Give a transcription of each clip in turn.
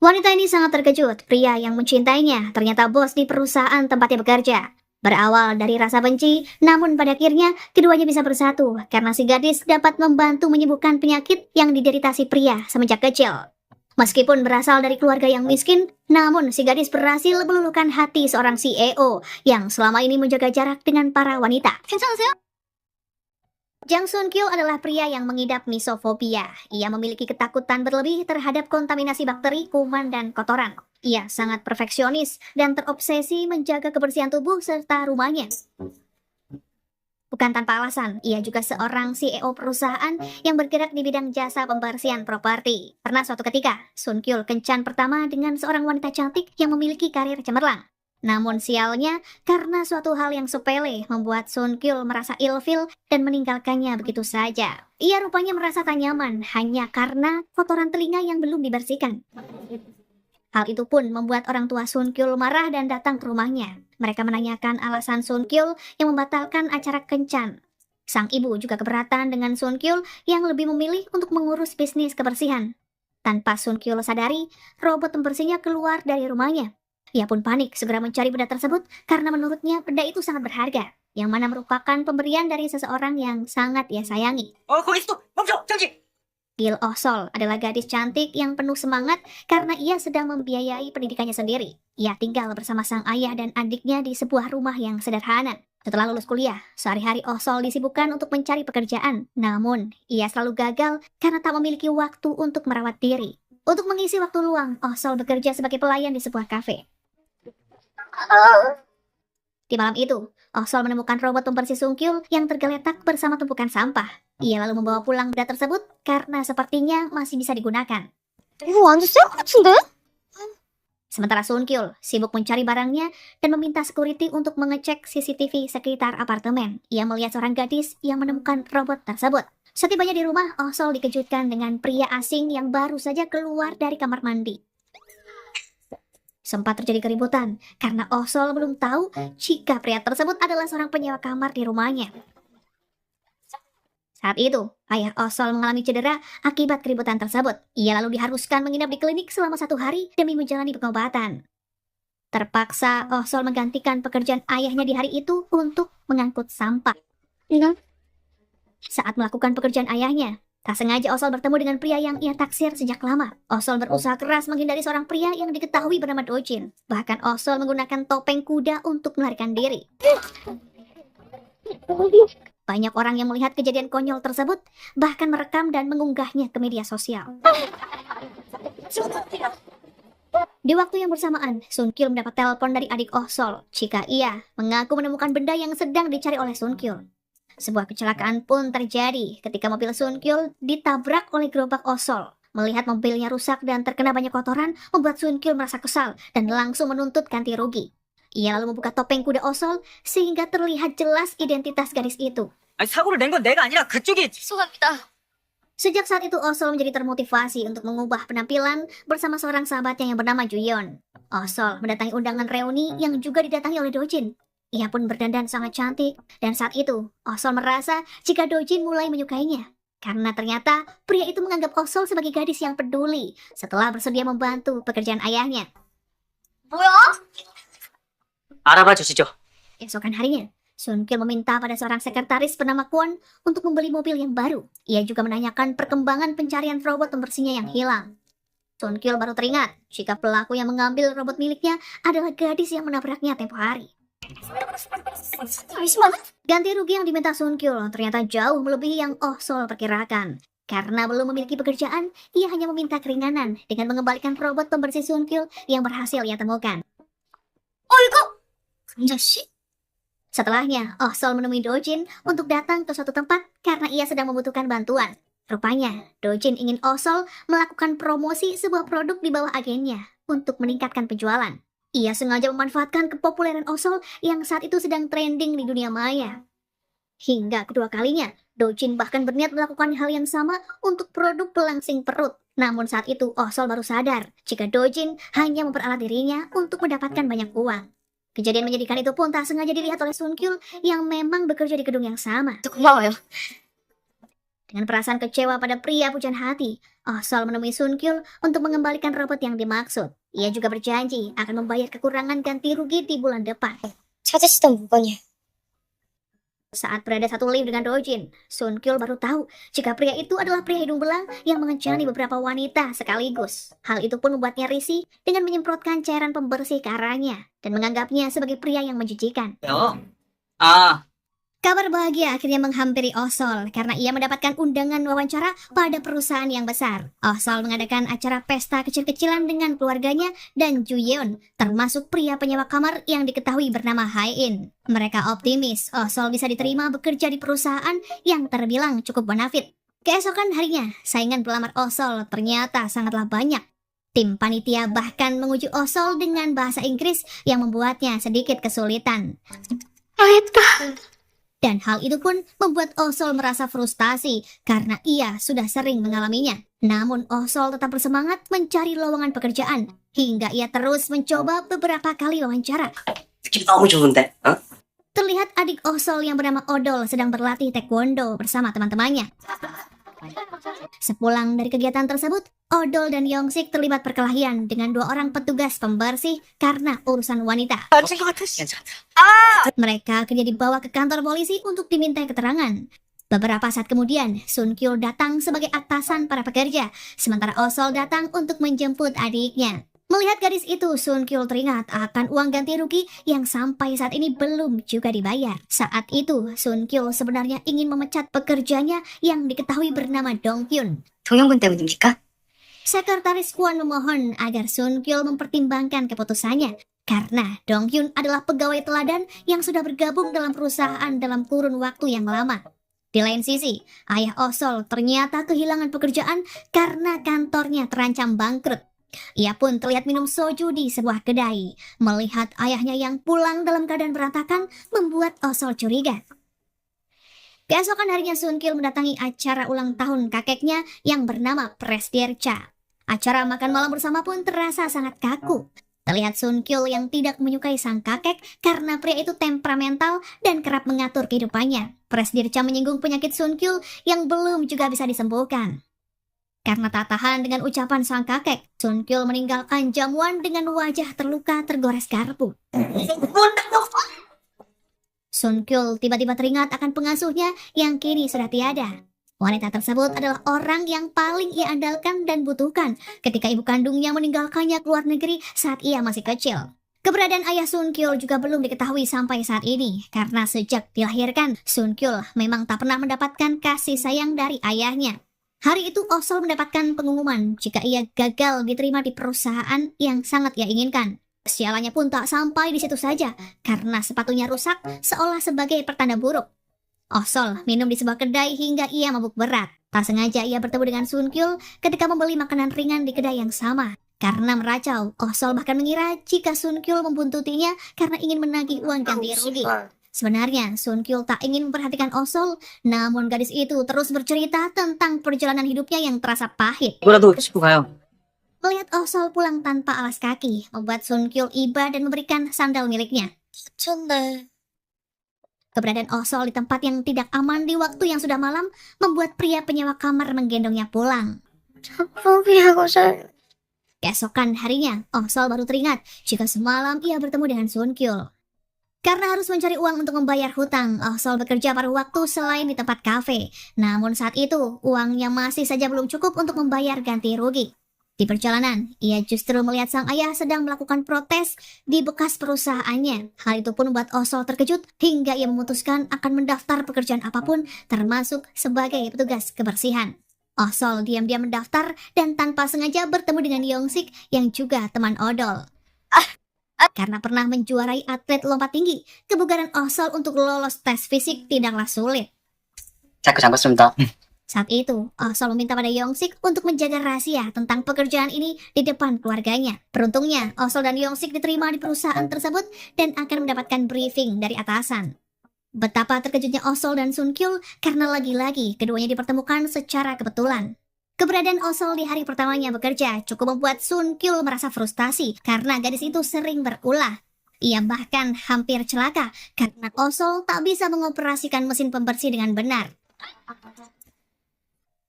Wanita ini sangat terkejut. Pria yang mencintainya ternyata bos di perusahaan tempatnya bekerja. Berawal dari rasa benci, namun pada akhirnya keduanya bisa bersatu karena si gadis dapat membantu menyembuhkan penyakit yang diderita si pria semenjak kecil. Meskipun berasal dari keluarga yang miskin, namun si gadis berhasil meluluhkan hati seorang CEO yang selama ini menjaga jarak dengan para wanita. Jang Sun Kyo adalah pria yang mengidap misofobia. Ia memiliki ketakutan berlebih terhadap kontaminasi bakteri, kuman, dan kotoran. Ia sangat perfeksionis dan terobsesi menjaga kebersihan tubuh serta rumahnya. Bukan tanpa alasan, ia juga seorang CEO perusahaan yang bergerak di bidang jasa pembersihan properti. Pernah suatu ketika, Sun Kyo kencan pertama dengan seorang wanita cantik yang memiliki karir cemerlang. Namun sialnya, karena suatu hal yang sepele membuat Sun Kyo merasa ilfil dan meninggalkannya begitu saja. Ia rupanya merasa tak nyaman hanya karena kotoran telinga yang belum dibersihkan. Hal itu pun membuat orang tua Sun Kyo marah dan datang ke rumahnya. Mereka menanyakan alasan Sun Kyo yang membatalkan acara kencan. Sang ibu juga keberatan dengan Sun Kyo yang lebih memilih untuk mengurus bisnis kebersihan. Tanpa Sun Kyo sadari, robot pembersihnya keluar dari rumahnya. Ia pun panik segera mencari benda tersebut karena menurutnya benda itu sangat berharga, yang mana merupakan pemberian dari seseorang yang sangat ia sayangi. 거기 있어! 멈춰! 정지! Gil Oh-sol adalah gadis cantik yang penuh semangat karena ia sedang membiayai pendidikannya sendiri. Ia tinggal bersama sang ayah dan adiknya di sebuah rumah yang sederhana. Setelah lulus kuliah, sehari-hari Oh-sol disibukkan untuk mencari pekerjaan. Namun, ia selalu gagal karena tak memiliki waktu untuk merawat diri. Untuk mengisi waktu luang, Oh-sol bekerja sebagai pelayan di sebuah kafe. Di malam itu, Oh-sol menemukan robot pembersih sungkil yang tergeletak bersama tumpukan sampah. Ia lalu membawa pulang benda tersebut karena sepertinya masih bisa digunakan. 이거 완전 새 같은데? Sementara Sun Kyo sibuk mencari barangnya dan meminta security untuk mengecek CCTV sekitar apartemen. Ia melihat seorang gadis yang menemukan robot tersebut. Setibanya di rumah, Oh-sol dikejutkan dengan pria asing yang baru saja keluar dari kamar mandi. Sempat terjadi keributan karena Oh-sol belum tahu jika pria tersebut adalah seorang penyewa kamar di rumahnya. Saat itu, ayah Oh-sol mengalami cedera akibat keributan tersebut. Ia lalu diharuskan menginap di klinik selama 1 hari demi menjalani pengobatan. Terpaksa Oh-sol menggantikan pekerjaan ayahnya di hari itu untuk mengangkut sampah. 이건? Saat melakukan pekerjaan ayahnya, tak sengaja Oh-sol bertemu dengan pria yang ia taksir sejak lama. Oh-sol berusaha keras menghindari seorang pria yang diketahui bernama Do-jin. Bahkan Oh-sol menggunakan topeng kuda untuk melarikan diri. Banyak orang yang melihat kejadian konyol tersebut, bahkan merekam dan mengunggahnya ke media sosial. Di waktu yang bersamaan, Sun Kyo mendapat telepon dari adik Oh-sol jika ia mengaku menemukan benda yang sedang dicari oleh Sun Kyo. Sebuah kecelakaan pun terjadi ketika mobil Sun Kyo ditabrak oleh gerobak Oh-sol. Melihat mobilnya rusak dan terkena banyak kotoran, membuat Sun Kyo merasa kesal dan langsung menuntut ganti rugi. Ia lalu membuka topeng kuda Oh-sol sehingga terlihat jelas identitas gadis itu. 아니, 사고를 낸 건 내가 아니라 그쪽이. 죄송합니다. Sejak saat itu, Oh-sol menjadi termotivasi untuk mengubah penampilan bersama seorang sahabatnya yang bernama Ju-yeon. Oh-sol mendatangi undangan reuni yang juga didatangi oleh Do-jin. Ia pun berdandan sangat cantik, dan saat itu, Oh-sol merasa jika Do-jin mulai menyukainya. Karena ternyata pria itu menganggap Oh-sol sebagai gadis yang peduli setelah bersedia membantu pekerjaan ayahnya. 뭐야? 알아봐 주시죠. Esokan harinya, Sun Kyo meminta pada seorang sekretaris bernama Kwon untuk membeli mobil yang baru. Ia juga menanyakan perkembangan pencarian robot pembersihnya yang hilang. Sun Kyo baru teringat jika pelaku yang mengambil robot miliknya adalah gadis yang menabraknya tempo hari. Ganti rugi yang diminta Sun Kyo ternyata jauh melebihi yang Oh-sol perkirakan. Karena belum memiliki pekerjaan, ia hanya meminta keringanan dengan mengembalikan robot pembersih Sun Kyo yang berhasil ia temukan. 금자씨? Setelahnya, Oh-sol menemui Do-jin untuk datang ke suatu tempat karena ia sedang membutuhkan bantuan. Rupanya, Do-jin ingin Oh-sol melakukan promosi sebuah produk di bawah agennya untuk meningkatkan penjualan. Ia sengaja memanfaatkan kepopuleran Oh-sol yang saat itu sedang trending di dunia maya. Hingga kedua kalinya, Do-jin bahkan berniat melakukan hal yang sama untuk produk pelangsing perut. Namun saat itu, Oh-sol baru sadar jika Do-jin hanya memperalat dirinya untuk mendapatkan banyak uang. Kejadian menyedihkan itu pun tak sengaja dilihat oleh Sun Kyo yang memang bekerja di gedung yang sama. 고마워요. Dengan perasaan kecewa pada pria pujaan hati, Osol menemui Sun Kyul untuk mengembalikan robot yang dimaksud. Ia juga berjanji akan membayar kekurangan ganti rugi di bulan depan. 찾으시던 물건이에요. Saat berada satu lift dengan Dojin, Sun Kyul baru tahu jika pria itu adalah pria hidung belang yang mengencani beberapa wanita sekaligus. Hal itu pun membuatnya risih dengan menyemprotkan cairan pembersih ke arahnya dan menganggapnya sebagai pria yang menjijikan. 어? 아, Kabar bahagia akhirnya menghampiri Osol karena ia mendapatkan undangan wawancara pada perusahaan yang besar. Osol mengadakan acara pesta kecil-kecilan dengan keluarganya dan Ju Yeon, termasuk pria penyewa kamar yang diketahui bernama Hae-in. Mereka optimis Osol bisa diterima bekerja di perusahaan yang terbilang cukup bonafit. Keesokan harinya, saingan pelamar Osol ternyata sangatlah banyak. Tim panitia bahkan menguji Osol dengan bahasa Inggris yang membuatnya sedikit kesulitan. Dan hal itu pun membuat Osol merasa frustasi karena ia sudah sering mengalaminya. Namun Osol tetap bersemangat mencari lowongan pekerjaan hingga ia terus mencoba beberapa kali wawancara. 느낌 너무 좋은데? 어? Terlihat adik Osol yang bernama Odol sedang berlatih taekwondo bersama teman-temannya. Sepulang dari kegiatan tersebut, Odol dan Yongsik terlibat perkelahian dengan dua orang petugas pembersih karena urusan wanita. 괜찮다. Mereka akhirnya dibawa ke kantor polisi untuk dimintai keterangan. Beberapa saat kemudian, Sun Kyul datang sebagai atasan para pekerja, sementara Osol datang untuk menjemput adiknya. Melihat gadis itu, Sun Kyul teringat akan uang ganti rugi yang sampai saat ini belum juga dibayar. Saat itu, Sun Kyul sebenarnya ingin memecat pekerjanya yang diketahui bernama Dong Hyun. 동영군 때문입니까? Sekretaris Kwon memohon agar Sun Kyul mempertimbangkan keputusannya karena Dong Hyun adalah pegawai teladan yang sudah bergabung dalam perusahaan dalam kurun waktu yang lama. Di lain sisi, ayah Osol ternyata kehilangan pekerjaan karena kantornya terancam bangkrut. Ia pun terlihat minum soju di sebuah kedai. Melihat ayahnya yang pulang dalam keadaan berantakan membuat Osol curiga. Keesokan harinya Sun Kyul mendatangi acara ulang tahun kakeknya yang bernama Presdircha. Acara makan malam bersama pun terasa sangat kaku. Terlihat Sun Kyul yang tidak menyukai sang kakek karena pria itu temperamental dan kerap mengatur kehidupannya. Presdircha menyinggung penyakit Sun Kyul yang belum juga bisa disembuhkan. Karena tak tahan dengan ucapan sang kakek, Sun Kyul meninggalkan jamuan dengan wajah terluka tergores garpu. Sun Kyul tiba-tiba teringat akan pengasuhnya yang kini sudah tiada. Wanita tersebut adalah orang yang paling ia andalkan dan butuhkan ketika ibu kandungnya meninggalkannya ke luar negeri saat ia masih kecil. Keberadaan ayah Sun Kyul juga belum diketahui sampai saat ini, karena sejak dilahirkan, Sun Kyul memang tak pernah mendapatkan kasih sayang dari ayahnya. Hari itu Osol mendapatkan pengumuman jika ia gagal diterima di perusahaan yang sangat ia inginkan. Sialannya pun tak sampai di situ saja, karena sepatunya rusak seolah sebagai pertanda buruk. Osol minum di sebuah kedai hingga ia mabuk berat. Tak sengaja ia bertemu dengan Sun Kyul ketika membeli makanan ringan di kedai yang sama. Karena meracau, Osol bahkan mengira jika Sun Kyul membuntutinya karena ingin menagih uang ganti rugi. Sebenarnya, Sun Kyul tak ingin memperhatikan Osol, namun gadis itu terus bercerita tentang perjalanan hidupnya yang terasa pahit. 이거라도 씻고 가요. Melihat Osol pulang tanpa alas kaki, membuat Sun Kyul iba dan memberikan sandal miliknya. 미쳤네. Keberadaan Osol di tempat yang tidak aman di waktu yang sudah malam, membuat pria penyewa kamar menggendongnya pulang. 포기하고 살. Keesokan harinya, Osol baru teringat jika semalam ia bertemu dengan Sun Kyul. Karena harus mencari uang untuk membayar hutang, Osol bekerja paruh waktu selain di tempat kafe. Namun saat itu, uangnya masih saja belum cukup untuk membayar ganti rugi. Di perjalanan, ia justru melihat sang ayah sedang melakukan protes di bekas perusahaannya. Hal itu pun membuat Osol terkejut hingga ia memutuskan akan mendaftar pekerjaan apapun, termasuk sebagai petugas kebersihan. Osol diam-diam mendaftar dan tanpa sengaja bertemu dengan Yongsik yang juga teman Odol. Karena pernah menjuarai atlet lompat tinggi, kebugaran Osol untuk lolos tes fisik tidaklah sulit. 자꾸 잠갔습니다. Saat itu, Osol meminta pada Yongsik untuk menjaga rahasia tentang pekerjaan ini di depan keluarganya. Beruntungnya, Osol dan Yongsik diterima di perusahaan tersebut dan akan mendapatkan briefing dari atasan. Betapa terkejutnya Osol dan Sun Kyul karena lagi-lagi keduanya dipertemukan secara kebetulan. Keberadaan Osol di hari pertamanya bekerja cukup membuat Sun Kyul merasa frustasi karena gadis itu sering berulah. Ia bahkan hampir celaka karena Osol tak bisa mengoperasikan mesin pembersih dengan benar.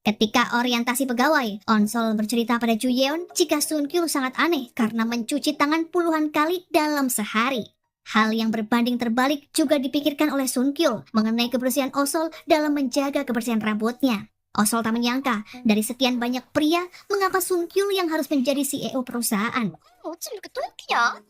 Ketika orientasi pegawai, Onsol bercerita pada Ju Yeon jika Sun Kyul sangat aneh karena mencuci tangan puluhan kali dalam sehari. Hal yang berbanding terbalik juga dipikirkan oleh Sun Kyul mengenai kebersihan Osol dalam menjaga kebersihan rambutnya. Osol tak menyangka dari sekian banyak pria, mengapa Sun Kyul yang harus menjadi CEO perusahaan. 어쩜 이렇게 또렷이냐?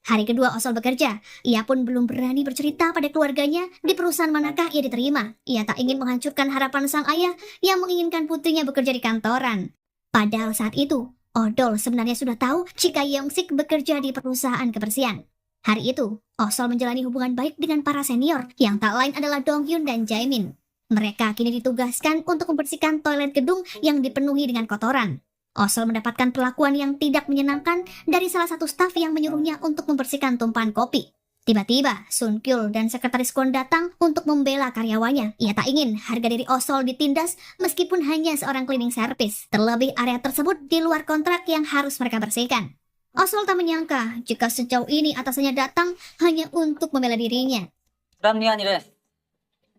Hari kedua Osol bekerja, ia pun belum berani bercerita pada keluarganya di perusahaan manakah ia diterima. Ia tak ingin menghancurkan harapan sang ayah yang menginginkan putrinya bekerja di kantoran. Padahal saat itu, Odol sebenarnya sudah tahu jika Yongsik bekerja di perusahaan kebersihan. Hari itu, Osol menjalani hubungan baik dengan para senior yang tak lain adalah Donghyun dan Jaemin. Mereka kini ditugaskan untuk membersihkan toilet gedung yang dipenuhi dengan kotoran. Osol mendapatkan perlakuan yang tidak menyenangkan dari salah satu staf yang menyuruhnya untuk membersihkan tumpahan kopi. Tiba-tiba, Sun Kyul dan sekretaris Kwon datang untuk membela karyawannya. Ia tak ingin harga diri Osol ditindas meskipun hanya seorang cleaning service. Terlebih area tersebut di luar kontrak yang harus mereka bersihkan. Osol tak menyangka jika sejauh ini atasannya datang hanya untuk membela dirinya. 불합리한 일에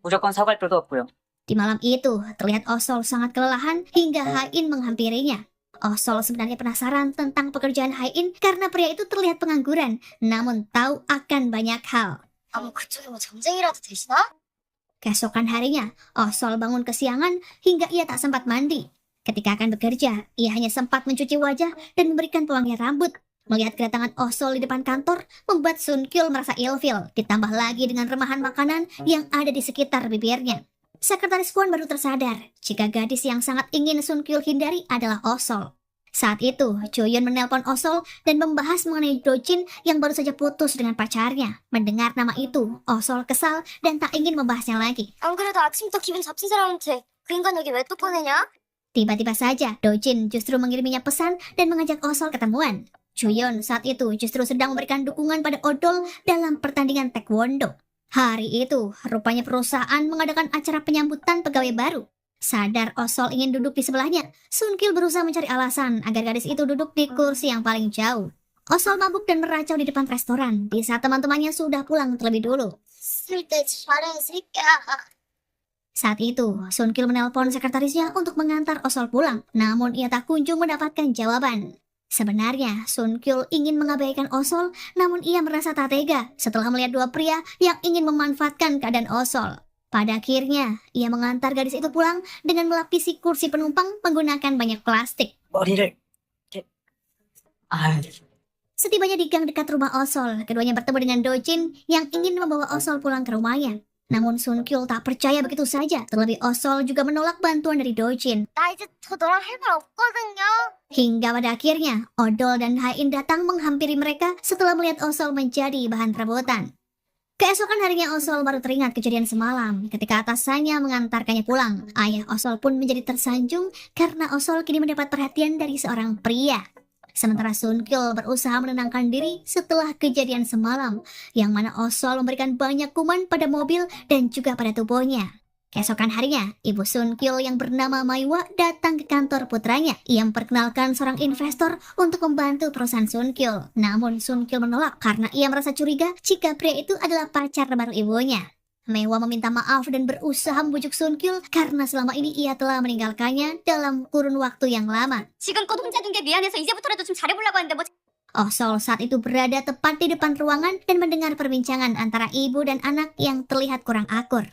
무조건 사과할 필요도 없고요. Di malam itu, terlihat Osol sangat kelelahan hingga Hain menghampirinya. Osol sebenarnya penasaran tentang pekerjaan Hain karena pria itu terlihat pengangguran, namun tahu akan banyak hal. 아무 그쪽에 뭐 점쟁이라도 되시나? Keesokan harinya, Osol bangun kesiangan hingga ia tak sempat mandi. Ketika akan bekerja, ia hanya sempat mencuci wajah dan memberikan pewangian rambut. Melihat kedatangan Osol di depan kantor, membuat Sun Kyul merasa ilfil, ditambah lagi dengan remahan makanan yang ada di sekitar bibirnya. Sekretaris Kwon baru tersadar jika gadis yang sangat ingin Sun Kyul hindari adalah Osol. Saat itu, Joyeon menelpon Osol dan membahas mengenai Dojin yang baru saja putus dengan pacarnya. Mendengar nama itu, Osol kesal dan tak ingin membahasnya lagi. 안 그래도 아침부터 기분 잡친 사람한테 그 인간 여기 왜 또 보내냐? Tiba-tiba saja, Dojin justru mengiriminya pesan dan mengajak Osol ketemuan. Joyeon saat itu justru sedang memberikan dukungan pada Odol dalam pertandingan taekwondo. Hari itu, rupanya perusahaan mengadakan acara penyambutan pegawai baru. Sadar Osol ingin duduk di sebelahnya, Sun Kyul berusaha mencari alasan agar gadis itu duduk di kursi yang paling jauh. Osol mabuk dan meracau di depan restoran, di saat teman-temannya sudah pulang terlebih dulu. 쓸데 잘해 새끼야. Saat itu, Sun Kyul menelpon sekretarisnya untuk mengantar Osol pulang, namun ia tak kunjung mendapatkan jawaban. Sebenarnya, Sun Kyul ingin mengabaikan Osol, namun ia merasa tak tega setelah melihat dua pria yang ingin memanfaatkan keadaan Osol. Pada akhirnya, ia mengantar gadis itu pulang dengan melapisi kursi penumpang menggunakan banyak plastik. 머리를 이렇게 아유. Setibanya di gang dekat rumah Osol, keduanya bertemu dengan Dojin yang ingin membawa Osol pulang ke rumahnya. Namun Sun Kyul tak percaya begitu saja, terlebih Osol juga menolak bantuan dari Dojin. 나 이제 더 너랑 할 말 없거든요. Hingga pada akhirnya, Odol dan Hain datang menghampiri mereka setelah melihat Osol menjadi bahan perebutan. Keesokan harinya Osol baru teringat kejadian semalam ketika atasannya mengantarkannya pulang. Ayah Osol pun menjadi tersanjung karena Osol kini mendapat perhatian dari seorang pria. Sementara Sun Kyul berusaha menenangkan diri setelah kejadian semalam, yang mana Osol memberikan banyak kuman pada mobil dan juga pada tubuhnya. Keesokan harinya, ibu Sun Kyul yang bernama Maiwa datang ke kantor putranya. Ia memperkenalkan seorang investor untuk membantu perusahaan Sun Kyul. Namun Sun Kyul menolak karena ia merasa curiga jika pria itu adalah pacar baru ibunya. Maiwa meminta maaf dan berusaha membujuk Sun Kyul karena selama ini ia telah meninggalkannya dalam kurun waktu yang lama. 지금껏 혼자 둔 게 미안해서 이제부터라도 좀 잘해보려고 하는데 뭐. Osol saat itu berada tepat di depan ruangan dan mendengar perbincangan antara ibu dan anak yang terlihat kurang akur.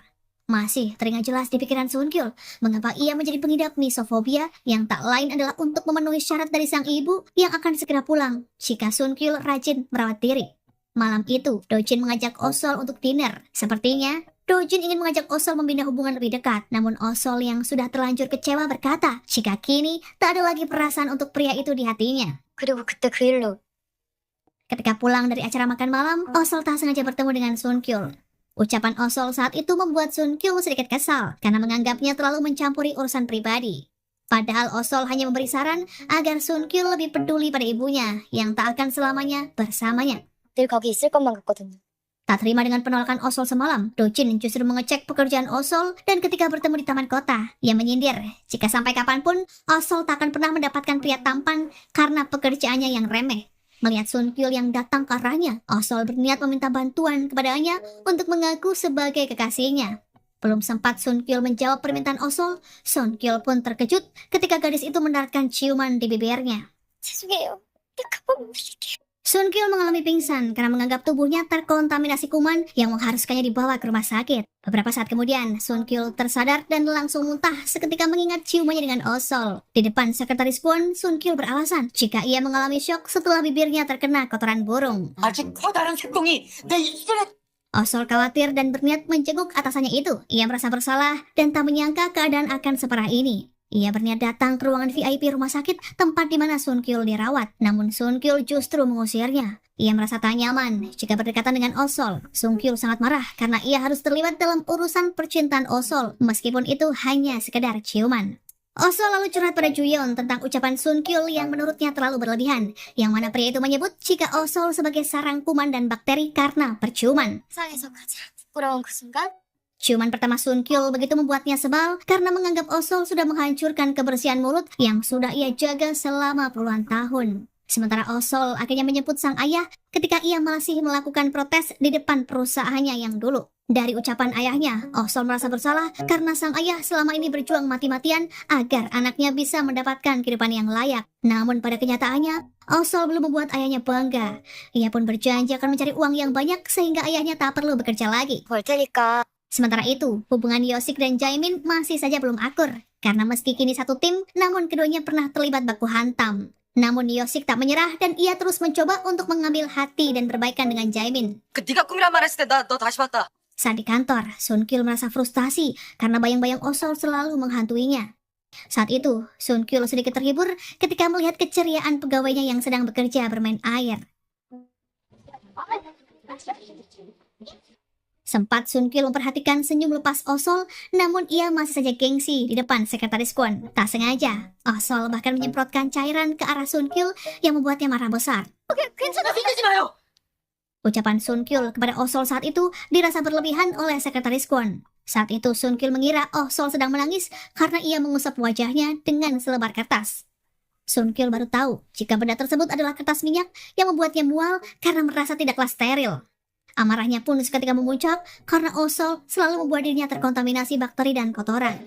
Masih teringat jelas di pikiran Sun Kyul mengapa ia menjadi pengidap misofobia yang tak lain adalah untuk memenuhi syarat dari sang ibu yang akan segera pulang jika Sun Kyul rajin merawat diri. Malam itu, Dojin mengajak Osol untuk dinner. Sepertinya, Dojin ingin mengajak Osol membina hubungan lebih dekat. Namun Osol yang sudah terlanjur kecewa berkata, jika kini tak ada lagi perasaan untuk pria itu di hatinya. 그리고 그때 그 일로 Ketika pulang dari acara makan malam, Osol tak sengaja bertemu dengan Sun Kyul. Ucapan Osol saat itu membuat Sun Kyul sedikit kesal karena menganggapnya terlalu mencampuri urusan pribadi. Padahal Osol hanya memberi saran agar Sun Kyul lebih peduli pada ibunya yang tak akan selamanya bersamanya. 늘 거기 있을 것만 같거든요. Tak terima dengan penolakan Osol semalam, Dojin justru mengecek pekerjaan Osol dan ketika bertemu di taman kota, ia menyindir jika sampai kapanpun Osol tak akan pernah mendapatkan pria tampan karena pekerjaannya yang remeh. Melihat Sun Kyul yang datang ke arahnya, Osol berniat meminta bantuan kepadanya untuk mengaku sebagai kekasihnya. Belum sempat Sun Kyul menjawab permintaan Osol, Sun Kyul pun terkejut ketika gadis itu mendaratkan ciuman di bibirnya. 죄송해요. 딱 한 번 물릴게요. Sun Kyul mengalami pingsan karena menganggap tubuhnya terkontaminasi kuman yang mengharuskannya dibawa ke rumah sakit. Beberapa saat kemudian, Sun Kyul tersadar dan langsung muntah seketika mengingat ciumannya dengan Osol. Di depan sekretaris Kwon, Sun Kyul beralasan jika ia mengalami syok setelah bibirnya terkena kotoran burung. 아직 커다란 새똥이 내 입술에. Osol khawatir dan berniat menjenguk atasannya itu. Ia merasa bersalah dan tak menyangka keadaan akan separah ini. Ia berniat datang ke ruangan VIP rumah sakit tempat di mana Sun Kyul dirawat. Namun Sun Kyul justru mengusirnya. Ia merasa tak nyaman jika berdekatan dengan Osol. Sun Kyul sangat marah karena ia harus terlibat dalam urusan percintaan Osol, meskipun itu hanya sekedar ciuman. Osol lalu curhat pada Juyeon tentang ucapan Sun Kyul yang menurutnya terlalu berlebihan, yang mana pria itu menyebut jika Osol sebagai sarang kuman dan bakteri karena perciuman. 세상에서 가장 부끄러운 그 순간 Ciuman pertama Sun Kyul begitu membuatnya sebal karena menganggap Osol sudah menghancurkan kebersihan mulut yang sudah ia jaga selama puluhan tahun. Sementara Osol akhirnya menjemput sang ayah ketika ia masih melakukan protes di depan perusahaannya yang dulu. Dari ucapan ayahnya, Osol merasa bersalah karena sang ayah selama ini berjuang mati-matian agar anaknya bisa mendapatkan kehidupan yang layak. Namun pada kenyataannya, Osol belum membuat ayahnya bangga. Ia pun berjanji akan mencari uang yang banyak sehingga ayahnya tak perlu bekerja lagi. 벌 테니까 Sementara itu, hubungan Yosik dan Jaemin masih saja belum akur. Karena meski kini satu tim, namun keduanya pernah terlibat baku hantam. Namun Yosik tak menyerah dan ia terus mencoba untuk mengambil hati dan berbaikan dengan Jaemin. 그 네가 꿈이란 말 했을 때 나 너 다시 봤다. Saat di kantor, Sun Kyul merasa frustasi karena bayang-bayang Osol selalu menghantuinya. Saat itu, Sun Kyul sedikit terhibur ketika melihat keceriaan pegawainya yang sedang bekerja bermain air. Sempat Sun Kyul memperhatikan senyum lepas Osol, namun ia masih saja gengsi di depan sekretaris Kwon. Tak sengaja, Osol bahkan menyemprotkan cairan ke arah Sun Kyul yang membuatnya marah besar. 흔들지 마요. Ucapan Sun Kyul kepada Osol saat itu dirasa berlebihan oleh sekretaris Kwon. Saat itu Sun Kyul mengira Osol sedang menangis karena ia mengusap wajahnya dengan selebar kertas. Sun Kyul baru tahu jika benda tersebut adalah kertas minyak yang membuatnya mual karena merasa tidaklah steril. Amarahnya pun seketika memuncak karena Osol selalu membuat dirinya terkontaminasi bakteri dan kotoran.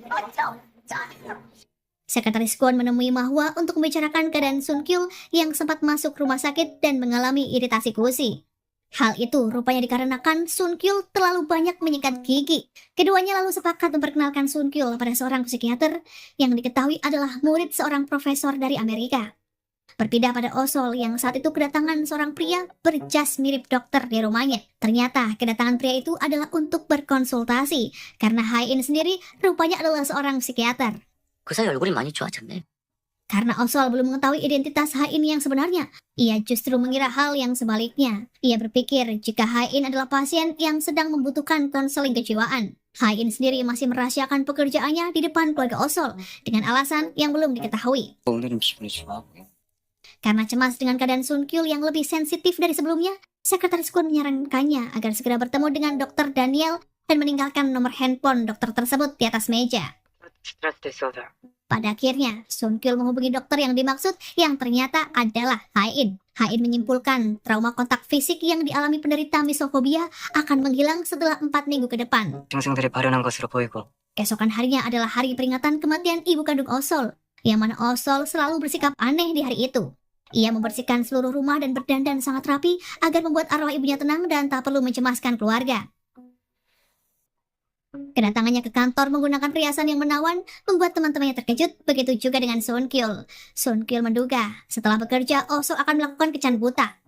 Sekretaris Kwon menemui Mahwa untuk membicarakan keadaan Sun Kyul yang sempat masuk rumah sakit dan mengalami iritasi gusi. Hal itu rupanya dikarenakan Sun Kyul terlalu banyak menyikat gigi. Keduanya lalu sepakat memperkenalkan Sun Kyul pada seorang psikiater yang diketahui adalah murid seorang profesor dari Amerika. Berbeda pada Osol yang saat itu kedatangan seorang pria berjas mirip dokter di rumahnya. Ternyata kedatangan pria itu adalah untuk berkonsultasi karena Hae-in sendiri rupanya adalah seorang psikiater. 그 사이 얼굴이 많이 좋아졌네. Karena Osol belum mengetahui identitas Hae-in yang sebenarnya, ia justru mengira hal yang sebaliknya. Ia berpikir jika Hae-in adalah pasien yang sedang membutuhkan konseling kejiwaan. Hae-in sendiri masih merahasiakan pekerjaannya di depan keluarga Osol dengan alasan yang belum diketahui. 오늘은 기분이 좋아 보여. Karena cemas dengan keadaan Sun Kyul yang lebih sensitif dari sebelumnya, sekretaris Kwon menyarankannya agar segera bertemu dengan Dr. Daniel dan meninggalkan nomor handphone dokter tersebut di atas meja. 스트레스 디소더. Pada akhirnya, Sun Kyul menghubungi dokter yang dimaksud yang ternyata adalah Hae-in. Hae-in menyimpulkan trauma kontak fisik yang dialami penderita misofobia akan menghilang setelah 4 minggu ke depan. 증상들이 발현한 것으로 보이고. Keesokan harinya adalah hari peringatan kematian ibu kandung Osol, yang mana Osol selalu bersikap aneh di hari itu. Ia membersihkan seluruh rumah dan berdandan sangat rapi agar membuat arwah ibunya tenang dan tak perlu mencemaskan keluarga. Kedatangannya ke kantor menggunakan perhiasan yang menawan membuat teman-temannya terkejut, begitu juga dengan Sun Kyul. Sun Kyul menduga setelah bekerja Osol akan melakukan kencan buta.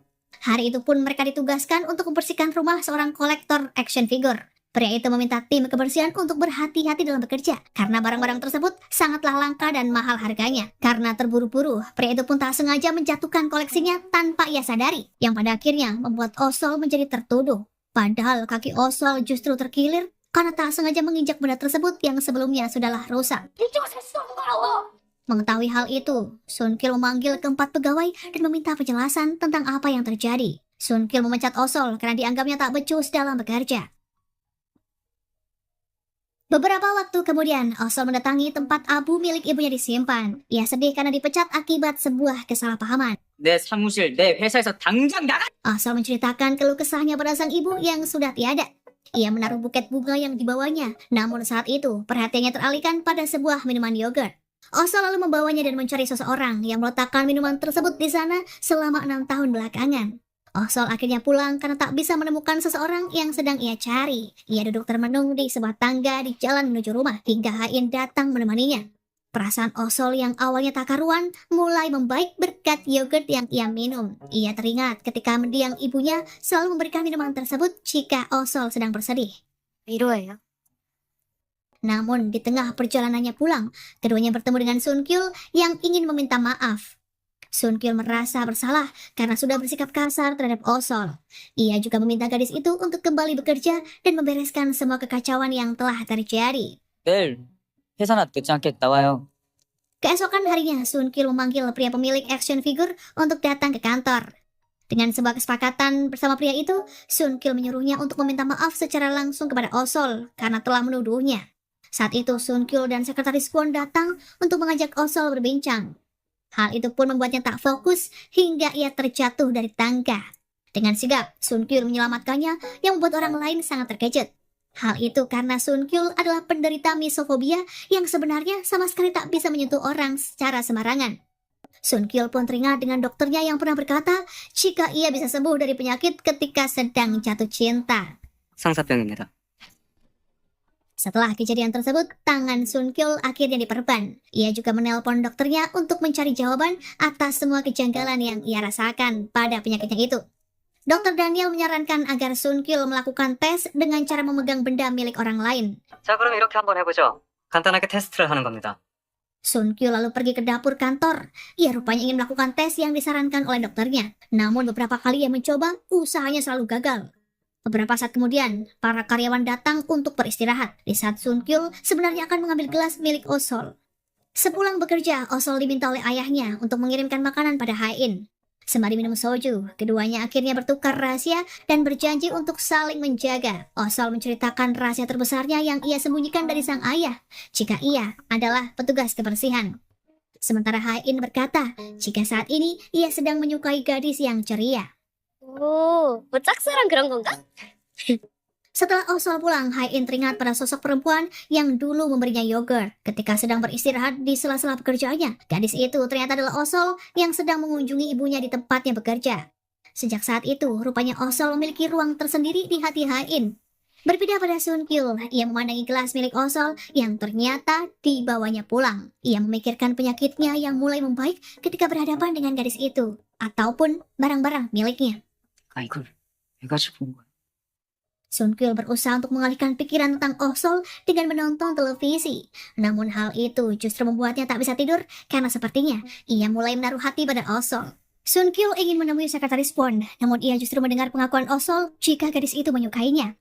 Hari itu pun mereka ditugaskan untuk membersihkan rumah seorang kolektor action figure. Pria itu meminta tim kebersihan untuk berhati-hati dalam bekerja karena barang-barang tersebut sangatlah langka dan mahal harganya. Karena terburu-buru, pria itu pun tak sengaja menjatuhkan koleksinya tanpa ia sadari, yang pada akhirnya membuat Osol menjadi tertuduh. Padahal kaki Osol justru terkilir karena tak sengaja menginjak benda tersebut yang sebelumnya sudahlah rusak. Mengetahui hal itu, Sun Kyul memanggil keempat pegawai dan meminta penjelasan tentang apa yang terjadi. Sun Kyul memecat Osol karena dianggapnya tak becus dalam bekerja. Beberapa waktu kemudian, Osol mendatangi tempat abu milik ibunya disimpan. Ia sedih karena dipecat akibat sebuah kesalahpahaman. 내 사무실, 내 회사에서 당장 나가! Osol menceritakan keluh kesahnya pada sang ibu yang sudah tiada. Ia menaruh buket bunga yang dibawanya. Namun saat itu, perhatiannya teralihkan pada sebuah minuman yogurt. Osol lalu membawanya dan mencari seseorang yang meletakkan minuman tersebut di sana selama 6 tahun belakangan. Osol akhirnya pulang karena tak bisa menemukan seseorang yang sedang ia cari. Ia duduk termenung di sebuah tangga di jalan menuju rumah hingga Hain datang menemaninya. Perasaan Osol yang awalnya tak karuan mulai membaik berkat yogurt yang ia minum. Ia teringat ketika mendiang ibunya selalu memberikan minuman tersebut jika Osol sedang bersedih. 위로예요. Namun di tengah perjalanannya pulang, keduanya bertemu dengan Sun Kyul yang ingin meminta maaf. Sun Kyul merasa bersalah karena sudah bersikap kasar terhadap Osol. Ia juga meminta gadis itu untuk kembali bekerja dan membereskan semua kekacauan yang telah terjadi. 내일 회사나 늦지 않게 나와요. Keesokan harinya, Sun Kyul memanggil pria pemilik action figure untuk datang ke kantor. Dengan sebuah kesepakatan bersama pria itu, Sun Kyul menyuruhnya untuk meminta maaf secara langsung kepada Osol karena telah menuduhnya. Saat itu, Sun Kyul dan sekretaris Kwon datang untuk mengajak Osol berbincang. Hal itu pun membuatnya tak fokus hingga ia terjatuh dari tangga. Dengan sigap, Sun Kyul menyelamatkannya yang membuat orang lain sangat terkejut. Hal itu karena Sun Kyul adalah penderita misofobia yang sebenarnya sama sekali tak bisa menyentuh orang secara sembarangan. Sun Kyul pun teringat dengan dokternya yang pernah berkata jika ia bisa sembuh dari penyakit ketika sedang jatuh cinta. 상사병입니다. Setelah kejadian tersebut, tangan Sun Kyul akhirnya diperban. Ia juga menelpon dokternya untuk mencari jawaban atas semua kejanggalan yang ia rasakan pada penyakitnya itu. Dokter Daniel menyarankan agar Sun Kyul melakukan tes dengan cara memegang benda milik orang lain. 자, 그럼 이렇게 한번 해보죠. 간단하게 테스트를 하는 겁니다. Sun Kyul lalu pergi ke dapur kantor. Ia rupanya ingin melakukan tes yang disarankan oleh dokternya. Namun beberapa kali ia mencoba, usahanya selalu gagal. Beberapa saat kemudian, para karyawan datang untuk beristirahat. Di saat Sun Kyul sebenarnya akan mengambil gelas milik Osol. Sepulang bekerja, Osol diminta oleh ayahnya untuk mengirimkan makanan pada Hain. Sembari minum soju, keduanya akhirnya bertukar rahasia dan berjanji untuk saling menjaga. Osol menceritakan rahasia terbesarnya yang ia sembunyikan dari sang ayah, jika ia adalah petugas kebersihan. Sementara Hain berkata, jika saat ini ia sedang menyukai gadis yang ceria. 오, 뭐 짝사랑 그런 건가? Setelah Osol pulang, Hain teringat pada sosok perempuan yang dulu memberinya yogurt ketika sedang beristirahat di sela-sela pekerjaannya. Gadis itu ternyata adalah Osol yang sedang mengunjungi ibunya di tempatnya bekerja. Sejak saat itu, rupanya Osol memiliki ruang tersendiri di hati Hain. Berbeda pada Sun Kyul, ia memandangi gelas milik Osol yang ternyata dibawanya pulang. Ia memikirkan penyakitnya yang mulai membaik ketika berhadapan dengan gadis itu, ataupun barang-barang miliknya. 아, 이걸 왜 가지고 온 거야? Sun Kyul berusaha untuk mengalihkan pikiran tentang Osol dengan menonton televisi. Namun hal itu justru membuatnya tak bisa tidur karena sepertinya ia mulai menaruh hati pada Osol. Sun Kyul ingin menemui sekretaris Kwon, namun ia justru mendengar pengakuan Osol jika gadis itu menyukainya.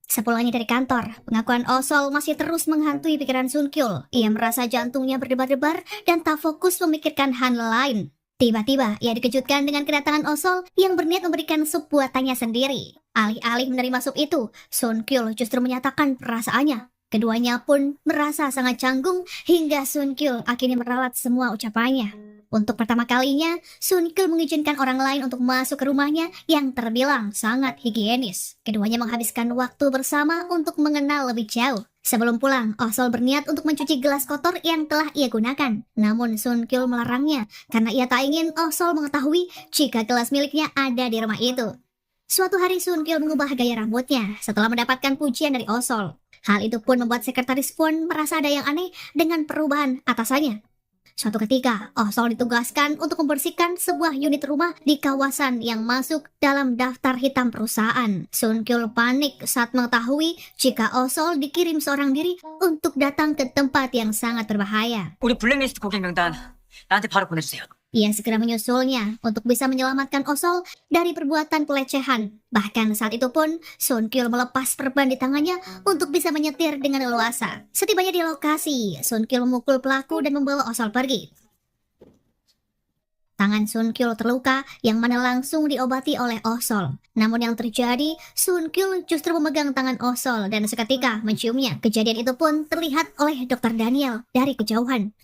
Sepulangnya dari kantor, pengakuan Osol masih terus menghantui pikiran Sun Kyul. Ia merasa jantungnya berdebar-debar dan tak fokus memikirkan hal lain. Tiba-tiba, ia dikejutkan dengan kedatangan Osol yang berniat memberikan sup buatannya sendiri. Alih-alih menerima sup itu, Sun Kyul justru menyatakan perasaannya. Keduanya pun merasa sangat canggung hingga Sun Kyul akhirnya meralat semua ucapannya. Untuk pertama kalinya, Sun Kyul mengizinkan orang lain untuk masuk ke rumahnya yang terbilang sangat higienis. Keduanya menghabiskan waktu bersama untuk mengenal lebih jauh. Sebelum pulang, Osol berniat untuk mencuci gelas kotor yang telah ia gunakan. Namun Sun Kyul melarangnya karena ia tak ingin Osol mengetahui jika gelas miliknya ada di rumah itu. Suatu hari Sun Kyul mengubah gaya rambutnya setelah mendapatkan pujian dari Osol. Hal itu pun membuat sekretaris Kwon merasa ada yang aneh dengan perubahan atasannya. Suatu ketika, Osol ditugaskan untuk membersihkan sebuah unit rumah di kawasan yang masuk dalam daftar hitam perusahaan. Sun Kyul panik saat mengetahui jika Osol dikirim seorang diri untuk datang ke tempat yang sangat berbahaya. 우리 블랙리스트 고객 명단 나한테 바로 보내주세요. Ia segera menyusulnya untuk bisa menyelamatkan Osol dari perbuatan pelecehan. Bahkan saat itu pun, Sun Kyul melepas perban di tangannya untuk bisa menyetir dengan leluasa. Setibanya di lokasi, Sun Kyul memukul pelaku dan membawa Osol pergi. Tangan Sun Kyul terluka yang mana langsung diobati oleh Osol. Namun yang terjadi, Sun Kyul justru memegang tangan Osol dan seketika menciumnya. Kejadian itu pun terlihat oleh Dr. Daniel dari kejauhan.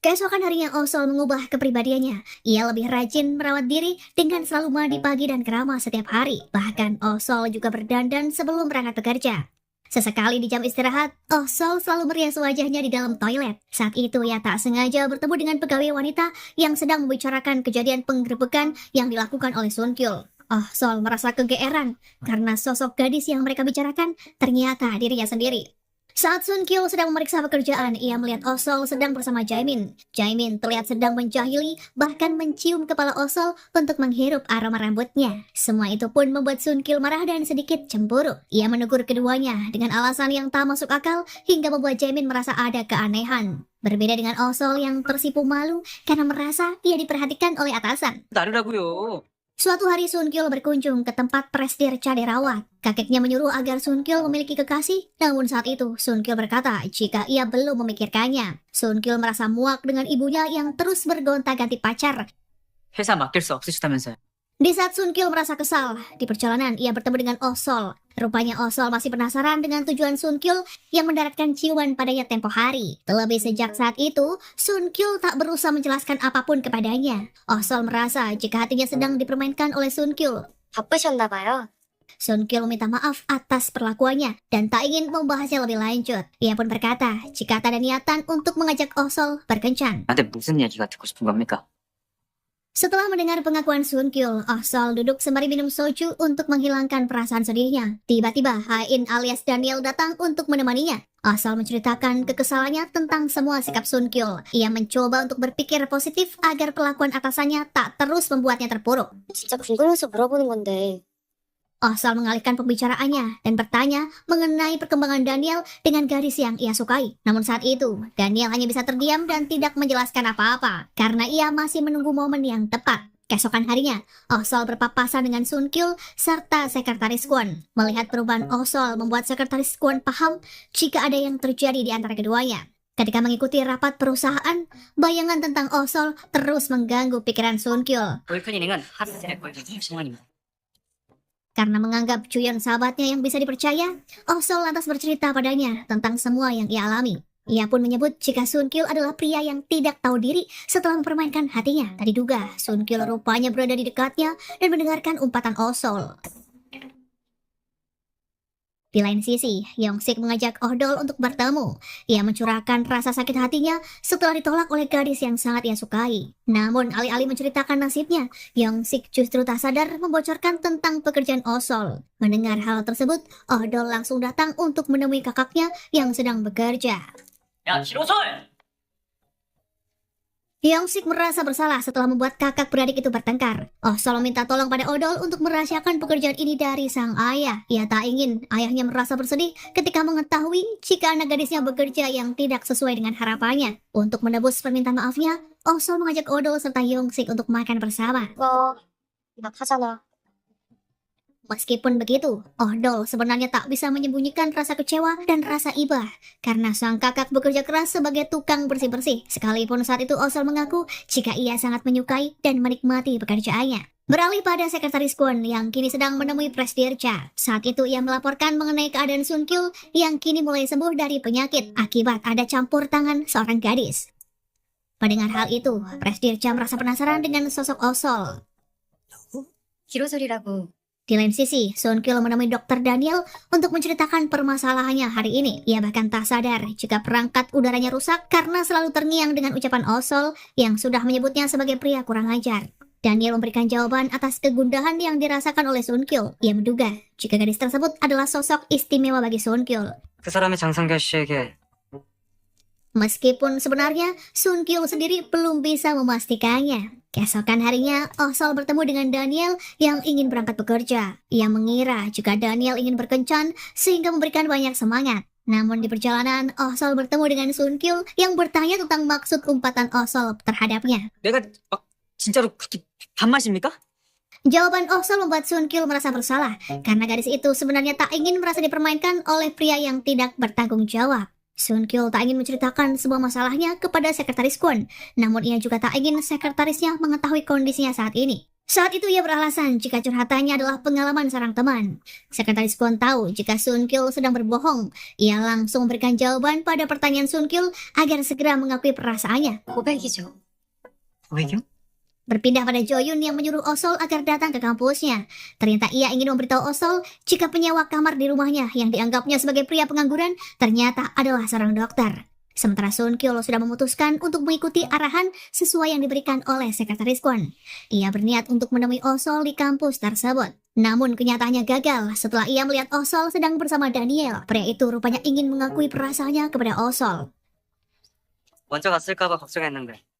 Keesokan harinya Osol mengubah kepribadiannya. Ia lebih rajin merawat diri dengan selalu mandi pagi dan keramas setiap hari. Bahkan Osol juga berdandan sebelum berangkat bekerja. Sesekali di jam istirahat, Osol selalu merias wajahnya di dalam toilet. Saat itu ia tak sengaja bertemu dengan pegawai wanita yang sedang membicarakan kejadian penggerebekan yang dilakukan oleh Sun Kyul. Osol merasa kegeeran karena sosok gadis yang mereka bicarakan ternyata dirinya sendiri. Saat Sun Kyul sedang memeriksa pekerjaan, ia melihat Osol sedang bersama Jaemin. Jaemin terlihat sedang menjahili, bahkan mencium kepala Osol untuk menghirup aroma rambutnya. Semua itu pun membuat Sun Kyul marah dan sedikit cemburu. Ia menegur keduanya dengan alasan yang tak masuk akal hingga membuat Jaemin merasa ada keanehan. Berbeda dengan Osol yang tersipu malu karena merasa ia diperhatikan oleh atasan. 나르라고요. Suatu hari Sun Kyul berkunjung ke tempat Presdirca dirawat. Kakeknya menyuruh agar Sun Kyul memiliki kekasih, namun saat itu Sun Kyul berkata jika ia belum memikirkannya. Sun Kyul merasa muak dengan ibunya yang terus bergonta-ganti pacar. 회사 맡길 수 없으시다면서요. Di saat Sun Kyul merasa kesal, di perjalanan ia bertemu dengan Osol. Rupanya Osol masih penasaran dengan tujuan Sun Kyul yang mendaratkan ciuman padanya tempo hari. Terlebih sejak saat itu, Sun Kyul tak berusaha menjelaskan apapun kepadanya. Osol merasa jika hatinya sedang dipermainkan oleh Sun Kyul. 바쁘셨나봐요. Sun Kyul meminta maaf atas perlakuannya dan tak ingin membahasnya lebih lanjut. Ia pun berkata jika tak ada niatan untuk mengajak Osol berkencan. 나한테 무슨 얘기가 듣고 싶은 겁니까? Setelah mendengar pengakuan Sun Kyul, Osol duduk sembari minum soju untuk menghilangkan perasaan sedihnya. Tiba-tiba, Hain alias Daniel datang untuk menemaninya. Osol menceritakan kekesalannya tentang semua sikap Sun Kyul. Ia mencoba untuk berpikir positif agar perlakuan atasannya tak terus membuatnya terpuruk. 진짜 궁금해서 물어보는 건데 Osol mengalihkan pembicaraannya dan bertanya mengenai perkembangan Daniel dengan gadis yang ia sukai. Namun saat itu, Daniel hanya bisa terdiam dan tidak menjelaskan apa-apa karena ia masih menunggu momen yang tepat. Keesokan harinya, Osol berpapasan dengan Sun Kyul serta Sekretaris Kwon. Melihat perubahan Osol membuat Sekretaris Kwon paham jika ada yang terjadi di antara keduanya. Ketika mengikuti rapat perusahaan, bayangan tentang Osol terus mengganggu pikiran Sun Kyul. 보이크니닝은 하루 전에 거의 30시간입니다. Karena menganggap Chuyeon sahabatnya yang bisa dipercaya, Osol lantas bercerita padanya tentang semua yang ia alami. Ia pun menyebut jika Sun Kyul adalah pria yang tidak tahu diri setelah mempermainkan hatinya. Tak diduga, Sun Kyul rupanya berada di dekatnya dan mendengarkan umpatan Osol. Di lain sisi, Yongsik mengajak Ohdol untuk bertemu. Ia mencurahkan rasa sakit hatinya setelah ditolak oleh gadis yang sangat ia sukai. Namun, alih-alih menceritakan nasibnya, Yongsik justru tak sadar membocorkan tentang pekerjaan Osol. Mendengar hal tersebut, Ohdol langsung datang untuk menemui kakaknya yang sedang bekerja. 야, 기로솔! Yongsik merasa bersalah setelah membuat kakak beradik itu bertengkar. Osol meminta tolong pada Odol untuk merahasiakan pekerjaan ini dari sang ayah. Ia tak ingin ayahnya merasa bersedih ketika mengetahui jika anak gadisnya bekerja yang tidak sesuai dengan harapannya. Untuk menebus permintaan maafnya, Osol mengajak Odol serta Yongsik untuk makan bersama. 이거 낙하잖아. Meskipun begitu, Ohdol sebenarnya tak bisa menyembunyikan rasa kecewa dan rasa iba karena sang kakak bekerja keras sebagai tukang bersih-bersih. Sekalipun saat itu Osol mengaku jika ia sangat menyukai dan menikmati pekerjaannya. Beralih pada Sekretaris Kwon yang kini sedang menemui Presdirca. Saat itu ia melaporkan mengenai keadaan Sun Kyul yang kini mulai sembuh dari penyakit akibat ada campur tangan seorang gadis. Mendengar hal itu, Presdirca merasa penasaran dengan sosok Osol. 기로솔이라고. Di lain sisi, Sun Kyul menemui Dr. Daniel untuk menceritakan permasalahannya hari ini. Ia bahkan tak sadar jika perangkat udaranya rusak karena selalu terngiang dengan ucapan Osol yang sudah menyebutnya sebagai pria kurang ajar. Daniel memberikan jawaban atas kegundahan yang dirasakan oleh Sun Kyul. Ia menduga jika gadis tersebut adalah sosok istimewa bagi Sun Kyul. 그 사람의 장성결 씨에게 Meskipun sebenarnya Sun Kyul sendiri belum bisa memastikannya. Keesokan harinya, Osol bertemu dengan Daniel yang ingin berangkat bekerja. Ia mengira jika Daniel ingin berkencan sehingga memberikan banyak semangat. Namun di perjalanan, Osol bertemu dengan Sun Kyul yang bertanya tentang maksud umpatan Osol terhadapnya. 내가 막 진짜로 그렇게 단맛입니까? Jawaban Osol membuat Sun Kyul merasa bersalah karena gadis itu sebenarnya tak ingin merasa dipermainkan oleh pria yang tidak bertanggung jawab. Sun Kyul tak ingin menceritakan sebuah masalahnya kepada Sekretaris Kwon, namun ia juga tak ingin sekretarisnya mengetahui kondisinya saat ini. Saat itu ia beralasan jika curhatannya adalah pengalaman seorang teman. Sekretaris Kwon tahu jika Sun Kyul sedang berbohong. Ia langsung memberikan jawaban pada pertanyaan Sun Kyul agar segera mengakui perasaannya. 고백이죠. 고백이요? Berpindah pada Jo-yoon yang menyuruh Oh-sol agar datang ke kampusnya. Ternyata ia ingin memberitahu Oh-sol jika penyewa kamar di rumahnya yang dianggapnya sebagai pria pengangguran ternyata adalah seorang dokter. Sementara Sun Kyul sudah memutuskan untuk mengikuti arahan sesuai yang diberikan oleh sekretaris Kwon. Ia berniat untuk menemui Oh-sol di kampus tersebut. Namun kenyataannya gagal setelah ia melihat Oh-sol sedang bersama Daniel. Pria itu rupanya ingin mengakui perasaannya kepada Oh-sol. 먼저 갔을까봐 걱정했는데.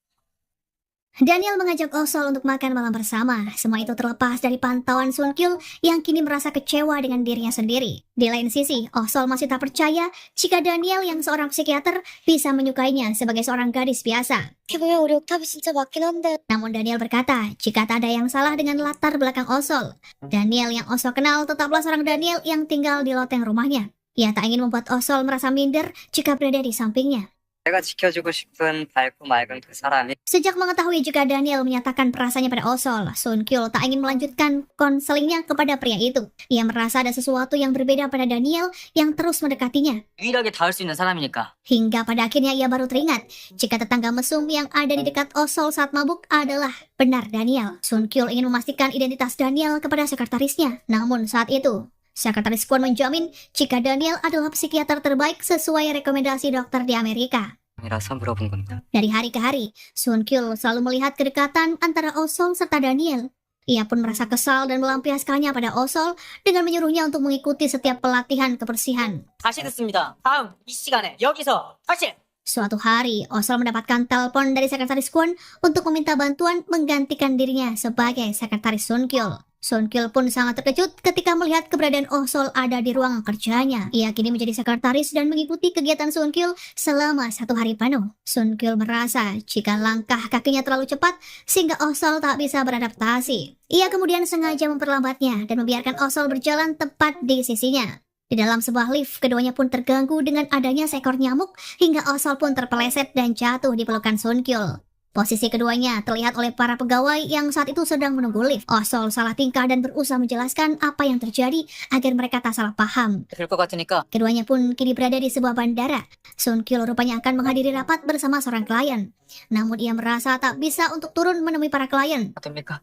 Daniel mengajak Oh-sol untuk makan malam bersama. Semua itu terlepas dari pantauan Sun Kyul yang kini merasa kecewa dengan dirinya sendiri. Di lain sisi, Oh-sol masih tak percaya jika Daniel yang seorang psikiater bisa menyukainya sebagai seorang gadis biasa. 해보면 우리 옥탑이 진짜 맞긴 한데. Namun Daniel berkata jika tak ada yang salah dengan latar belakang Oh-sol. Daniel yang Oh-sol kenal tetaplah seorang Daniel yang tinggal di loteng rumahnya. Ia tak ingin membuat Oh-sol merasa minder jika berada di sampingnya. 내가 지켜주고 싶은 밝고 맑은 그 사람이 Sejak mengetahui jika Daniel menyatakan perasaannya pada Oh-sol, Sun Kyul tak ingin melanjutkan konselingnya kepada pria itu. Ia merasa ada sesuatu yang berbeda pada Daniel yang terus mendekatinya. 유일하게 닿을 수 있는 사람이니까. Hingga pada akhirnya ia baru teringat jika tetangga mesum yang ada di dekat Oh-sol saat mabuk adalah benar Daniel. Sun Kyul ingin memastikan identitas Daniel kepada sekretarisnya. Namun saat itu, sekretaris Kwon menjamin jika Daniel adalah psikiater terbaik sesuai rekomendasi dokter di Amerika. 이라서 물어본 겁니다. Dari hari ke hari, Sun Kyul selalu melihat kedekatan antara Oh-sol serta Daniel. Ia pun merasa kesal dan melampiaskannya pada Oh-sol dengan menyuruhnya untuk mengikuti setiap pelatihan kebersihan. 다시 듣습니다. 다음 이 시간에 여기서 다시. Suatu hari, Oh-sol mendapatkan telepon dari sekretaris Kwon untuk meminta bantuan menggantikan dirinya sebagai sekretaris Sun Kyul. Sun Kyul pun sangat terkejut ketika melihat keberadaan Oh-sol ada di ruang kerjanya. Ia kini menjadi sekretaris dan mengikuti kegiatan Sun Kyul selama 1 hari penuh. Sun Kyul merasa jika langkah kakinya terlalu cepat sehingga Oh-sol tak bisa beradaptasi. Ia kemudian sengaja memperlambatnya dan membiarkan Oh-sol berjalan tepat di sisinya. Di dalam sebuah lift, keduanya pun terganggu dengan adanya seekor nyamuk hingga Oh-sol pun terpeleset dan jatuh di pelukan Sun Kyul. Posisi keduanya terlihat oleh para pegawai yang saat itu sedang menunggu lift. Oh-sol salah tingkah dan berusaha menjelaskan apa yang terjadi agar mereka tak salah paham. 될 것 같으니까 Keduanya pun kini berada di sebuah bandara. Sun Kyul rupanya akan menghadiri rapat bersama seorang klien. Namun ia merasa tak bisa untuk turun menemui para klien. 어떻습니까?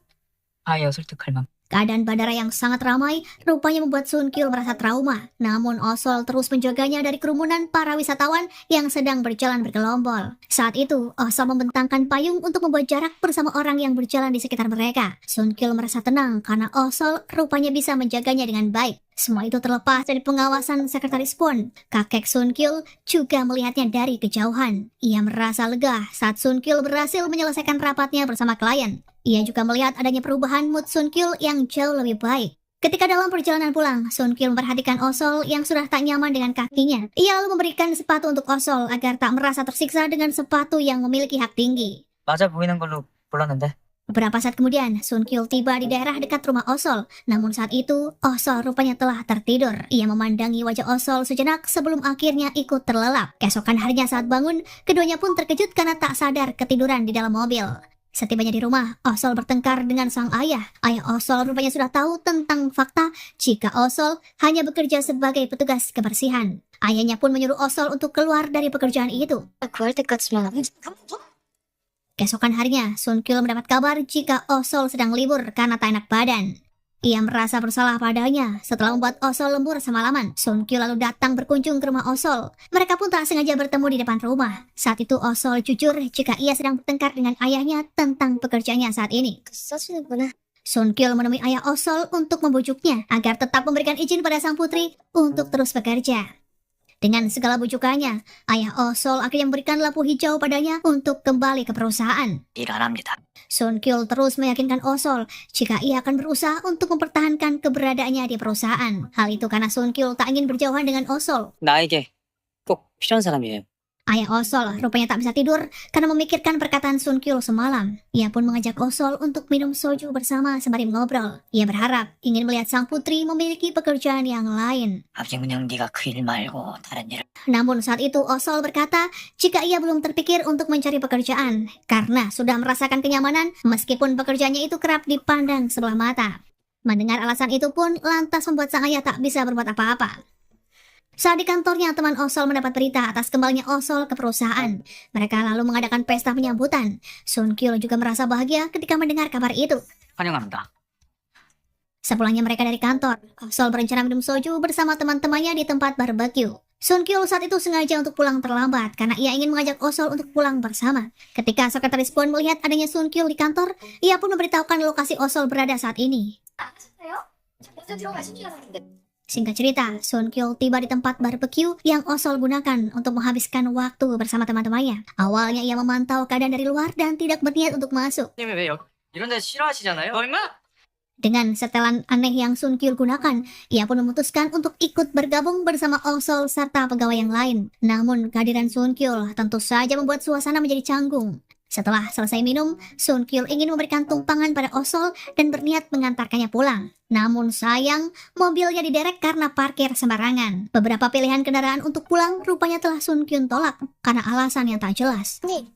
아예 설득할 만. Keadaan bandara yang sangat ramai rupanya membuat Sun Kyul merasa trauma. Namun Oh-sol terus menjaganya dari kerumunan para wisatawan yang sedang berjalan bergelombol. Saat itu, Oh-sol membentangkan payung untuk membuat jarak bersama orang yang berjalan di sekitar mereka. Sun Kyul merasa tenang karena Oh-sol rupanya bisa menjaganya dengan baik. Semua itu terlepas dari pengawasan sekretaris Kwon. Kakek Sun Kyul juga melihatnya dari kejauhan. Ia merasa lega saat Sun Kyul berhasil menyelesaikan rapatnya bersama klien. Ia juga melihat adanya perubahan mood Sun Kyul yang jauh lebih baik. Ketika dalam perjalanan pulang, Sun Kyul memperhatikan Oh-sol yang sudah tak nyaman dengan kakinya. Ia lalu memberikan sepatu untuk Oh-sol agar tak merasa tersiksa dengan sepatu yang memiliki hak tinggi. 맞아 보이는 걸로 골랐는데. Beberapa saat kemudian, Sun Kyul tiba di daerah dekat rumah Oh-sol. Namun saat itu, Oh-sol rupanya telah tertidur. Ia memandangi wajah Oh-sol sejenak sebelum akhirnya ikut terlelap. Keesokan harinya saat bangun, keduanya pun terkejut karena tak sadar ketiduran di dalam mobil. Setibanya di rumah, Oh-sol bertengkar dengan sang ayah. Ayah Oh-sol rupanya sudah tahu tentang fakta jika Oh-sol hanya bekerja sebagai petugas kebersihan. Ayahnya pun menyuruh Oh-sol untuk keluar dari pekerjaan itu. 구할 때까지만 하면. Keesokan harinya, Sun Kyul mendapat kabar jika Oh-sol sedang libur karena tak enak badan. Ia merasa bersalah padanya setelah membuat Oh-sol lembur semalaman. Sun Kyul lalu datang berkunjung ke rumah Oh-sol. Mereka pun tak sengaja bertemu di depan rumah. Saat itu Oh-sol jujur jika ia sedang bertengkar dengan ayahnya tentang pekerjaannya saat ini. 써주는구나. Sun Kyul menemui ayah Oh-sol untuk membujuknya agar tetap memberikan izin pada sang putri untuk terus bekerja. Dengan segala bujukannya, ayah Oh-sol akhirnya memberikan lampu hijau padanya untuk kembali ke perusahaan. 일 안 합니다. Sun Kyul terus meyakinkan Oh-sol jika ia akan berusaha untuk mempertahankan keberadaannya di perusahaan. Hal itu karena Sun Kyul tak ingin berjauhan dengan Oh-sol. 나에게 꼭 필요한 사람이에요. Ayah Osol rupanya tak bisa tidur karena memikirkan perkataan Sun Kyul semalam. Ia pun mengajak Osol untuk minum soju bersama sembari ngobrol. Ia berharap ingin melihat sang putri memiliki pekerjaan yang lain. 아버지 그냥 네가 그 일 말고 다른 일을. Namun saat itu Osol berkata jika ia belum terpikir untuk mencari pekerjaan karena sudah merasakan kenyamanan meskipun pekerjaannya itu kerap dipandang sebelah mata. Mendengar alasan itu pun lantas membuat sang ayah tak bisa berbuat apa-apa. Saat di kantornya, teman Osol mendapat berita atas kembalinya Osol ke perusahaan. Mereka lalu mengadakan pesta penyambutan. Sun Kyul juga merasa bahagia ketika mendengar kabar itu. 환영합니다. Sepulangnya mereka dari kantor, Osol berencana minum soju bersama teman-temannya di tempat barbeque. Sun Kyul saat itu sengaja untuk pulang terlambat karena ia ingin mengajak Osol untuk pulang bersama. Ketika sekretaris Kwon melihat adanya Sun Kyul di kantor, ia pun memberitahukan lokasi Osol berada saat ini. Singkat cerita, Sun Kyul tiba di tempat barbeque yang Osol gunakan untuk menghabiskan waktu bersama teman-temannya. Awalnya ia memantau keadaan dari luar dan tidak berniat untuk masuk. 님이 왜 이런 데 싫어하시잖아요. 너 임마? Dengan setelan aneh yang Sun Kyul gunakan, ia pun memutuskan untuk ikut bergabung bersama Osol serta pegawai yang lain. Namun kehadiran Sun Kyul tentu saja membuat suasana menjadi canggung. Setelah selesai minum, Sun Kyul ingin memberikan tumpangan pada Osol dan berniat mengantarkannya pulang. Namun sayang, mobilnya diderek karena parkir sembarangan. Beberapa pilihan kendaraan untuk pulang rupanya telah Sun Kyul tolak karena alasan yang tak jelas. 네,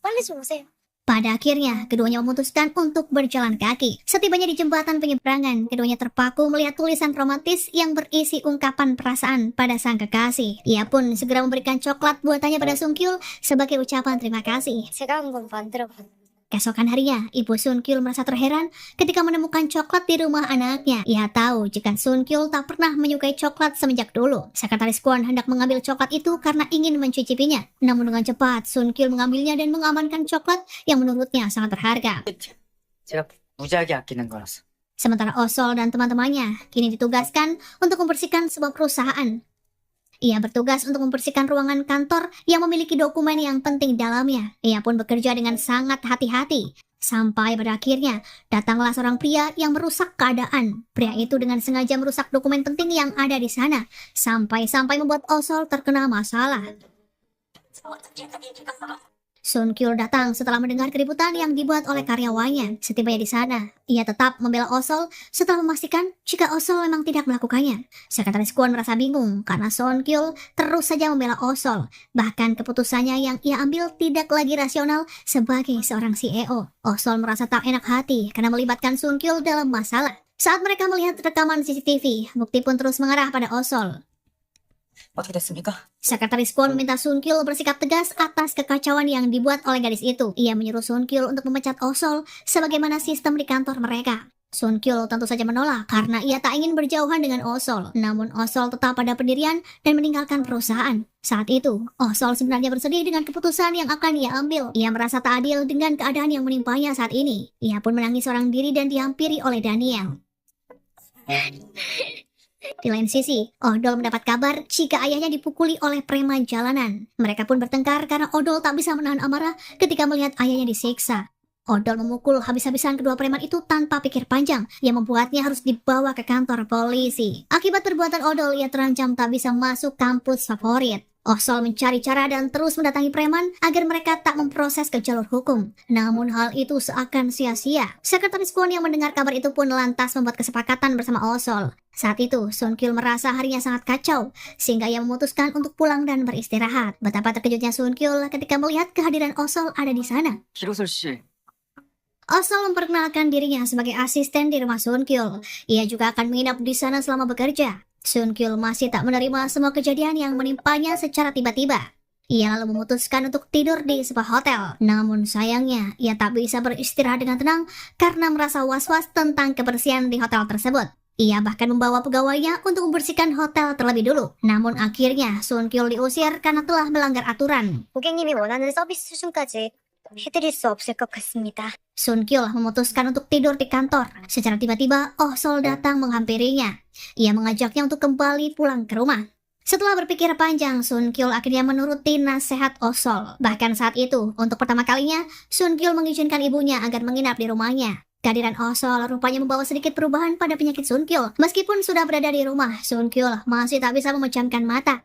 빨리 좀 오세요. Pada akhirnya, keduanya memutuskan untuk berjalan kaki. Setibanya di jembatan penyeberangan, keduanya terpaku melihat tulisan romantis yang berisi ungkapan perasaan pada sang kekasih. Ia pun segera memberikan coklat buatannya pada Sun Kyul sebagai ucapan terima kasih. 제가 한번 만들어봤는데 Keesokan harinya, ibu Sun Kyul merasa terheran ketika menemukan coklat di rumah anaknya. Ia tahu jika Sun Kyul tak pernah menyukai coklat semenjak dulu. Sekretaris Kwon hendak mengambil coklat itu karena ingin mencicipinya. Namun dengan cepat, Sun Kyul mengambilnya dan mengamankan coklat yang menurutnya sangat berharga. 제가 무지하게 아끼는 거라서. Sementara Osol dan teman-temannya kini ditugaskan untuk membersihkan sebuah perusahaan. Ia bertugas untuk membersihkan ruangan kantor yang memiliki dokumen yang penting di dalamnya. Ia pun bekerja dengan sangat hati-hati. Sampai pada akhirnya, datanglah seorang pria yang merusak keadaan. Pria itu dengan sengaja merusak dokumen penting yang ada di sana. Sampai-sampai membuat Osol terkena masalah. Sun Kyul datang setelah mendengar keributan yang dibuat oleh karyawannya. Setibanya di sana, ia tetap membela Osol setelah memastikan jika Osol memang tidak melakukannya. Sekretaris Kwon merasa bingung karena Sun Kyul terus saja membela Osol. Bahkan keputusannya yang ia ambil tidak lagi rasional sebagai seorang CEO. Osol merasa tak enak hati karena melibatkan Sun Kyul dalam masalah. Saat mereka melihat rekaman CCTV, bukti pun terus mengarah pada Osol. 어떻게 됐습니까? Sekretaris Kwon meminta Sun Kyul bersikap tegas atas kekacauan yang dibuat oleh gadis itu. Ia menyuruh Sun Kyul untuk memecat Osol sebagaimana sistem di kantor mereka. Sun Kyul tentu saja menolak karena ia tak ingin berjauhan dengan Osol. Namun Osol tetap pada pendirian dan meninggalkan perusahaan. Saat itu, Osol sebenarnya bersedih dengan keputusan yang akan ia ambil. Ia merasa tak adil dengan keadaan yang menimpanya saat ini. Ia pun menangis seorang diri dan dihampiri oleh Daniel. Di lain sisi, Odol mendapat kabar jika ayahnya dipukuli oleh preman jalanan. Mereka pun bertengkar karena Odol tak bisa menahan amarah ketika melihat ayahnya disiksa. Odol memukul habis-habisan kedua preman itu tanpa pikir panjang, yang membuatnya harus dibawa ke kantor polisi. Akibat perbuatan Odol, ia terancam tak bisa masuk kampus favorit. Osol mencari cara dan terus mendatangi preman agar mereka tak memproses ke jalur hukum. Namun hal itu seakan sia-sia. Sekretaris Kwon yang mendengar kabar itu pun lantas membuat kesepakatan bersama Osol. Saat itu, Sun Kyul merasa harinya sangat kacau, sehingga ia memutuskan untuk pulang dan beristirahat. Betapa terkejutnya Sun Kyul ketika melihat kehadiran Osol ada di sana. 기로솔 씨. Osol memperkenalkan dirinya sebagai asisten di rumah Sun Kyul. Ia juga akan menginap di sana selama bekerja. Sun Kyul masih tak menerima semua kejadian yang menimpanya secara tiba-tiba. Ia lalu memutuskan untuk tidur di sebuah hotel. Namun sayangnya, ia tak bisa beristirahat dengan tenang karena merasa was-was tentang kebersihan di hotel tersebut. Ia bahkan membawa pegawainya untuk membersihkan hotel terlebih dulu. Namun akhirnya, Sun Kyul diusir karena telah melanggar aturan. 고객님이 원하는 서비스 수준까지 해드릴 수 없을 것 같습니다. Sun Kyul memutuskan untuk tidur di kantor. Secara tiba-tiba, Osol datang menghampirinya. Ia mengajaknya untuk kembali pulang ke rumah. Setelah berpikir panjang, Sun Kyul akhirnya menuruti nasihat Osol. Bahkan saat itu, untuk pertama kalinya, Sun Kyul mengizinkan ibunya agar menginap di rumahnya. Kehadiran Osol rupanya membawa sedikit perubahan pada penyakit Sun Kyul. Meskipun sudah berada di rumah, Sun Kyul masih tak bisa memejamkan mata.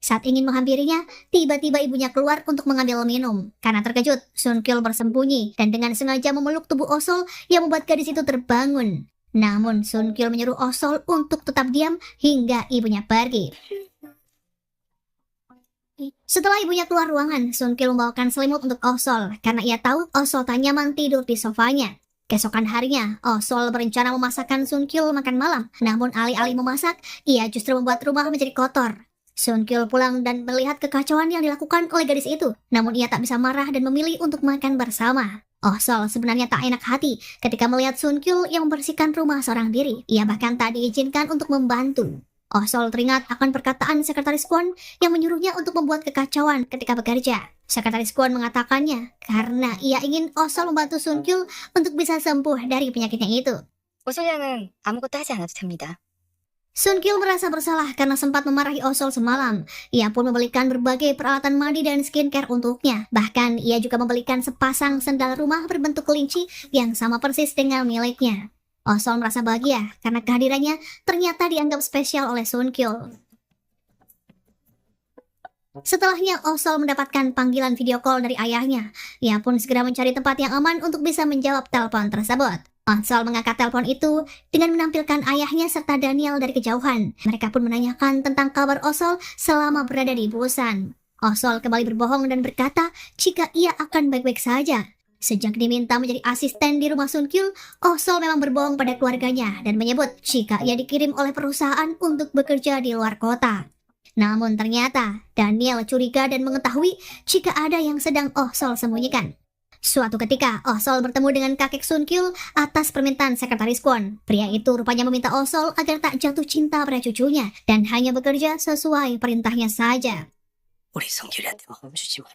Saat ingin menghampirinya, tiba-tiba ibunya keluar untuk mengambil minum. Karena terkejut, Sun Kyul bersembunyi dan dengan sengaja memeluk tubuh Osol yang membuat gadis itu terbangun. Namun Sun Kyul menyuruh Osol untuk tetap diam hingga ibunya pergi. Setelah ibunya keluar ruangan, Sun Kyul membawakan selimut untuk Osol karena ia tahu Osol tak nyaman tidur di sofanya. Keesokan harinya, Osol berencana memasakkan Sun Kyul makan malam. Namun alih-alih memasak, ia justru membuat rumah menjadi kotor. Sun Kyul pulang dan melihat kekacauan yang dilakukan oleh gadis itu. Namun ia tak bisa marah dan memilih untuk makan bersama. Osol sebenarnya tak enak hati ketika melihat Sun Kyul yang membersihkan rumah seorang diri. Ia bahkan tak diizinkan untuk membantu. Osol teringat akan perkataan Sekretaris Kwon yang menyuruhnya untuk membuat kekacauan ketika bekerja. Sekretaris Kwon mengatakannya karena ia ingin Osol membantu Sun Kyul untuk bisa sembuh dari penyakitnya itu. 오솔양은 아무것도 하지 않아도 됩니다. Sun Kyul merasa bersalah karena sempat memarahi Osol semalam. Ia pun membelikan berbagai peralatan mandi dan skincare untuknya. Bahkan ia juga membelikan sepasang sendal rumah berbentuk kelinci yang sama persis dengan miliknya. Osol merasa bahagia karena kehadirannya ternyata dianggap spesial oleh Sun Kyul. Setelahnya, Osol mendapatkan panggilan video call dari ayahnya. Ia pun segera mencari tempat yang aman untuk bisa menjawab telepon tersebut. Osol mengangkat telepon itu dengan menampilkan ayahnya serta Daniel dari kejauhan. Mereka pun menanyakan tentang kabar Osol selama berada di Busan. Osol kembali berbohong dan berkata jika ia akan baik-baik saja. Sejak diminta menjadi asisten di rumah Sun Kyul, Osol memang berbohong pada keluarganya dan menyebut jika ia dikirim oleh perusahaan untuk bekerja di luar kota. Namun ternyata Daniel curiga dan mengetahui jika ada yang sedang Osol sembunyikan. Suatu ketika, Osol bertemu dengan kakek Sun Kyul atas permintaan Sekretaris Kwon. Pria itu rupanya meminta Osol agar tak jatuh cinta pada cucunya dan hanya bekerja sesuai perintahnya saja. 우리 성길이한테 멈추지 마.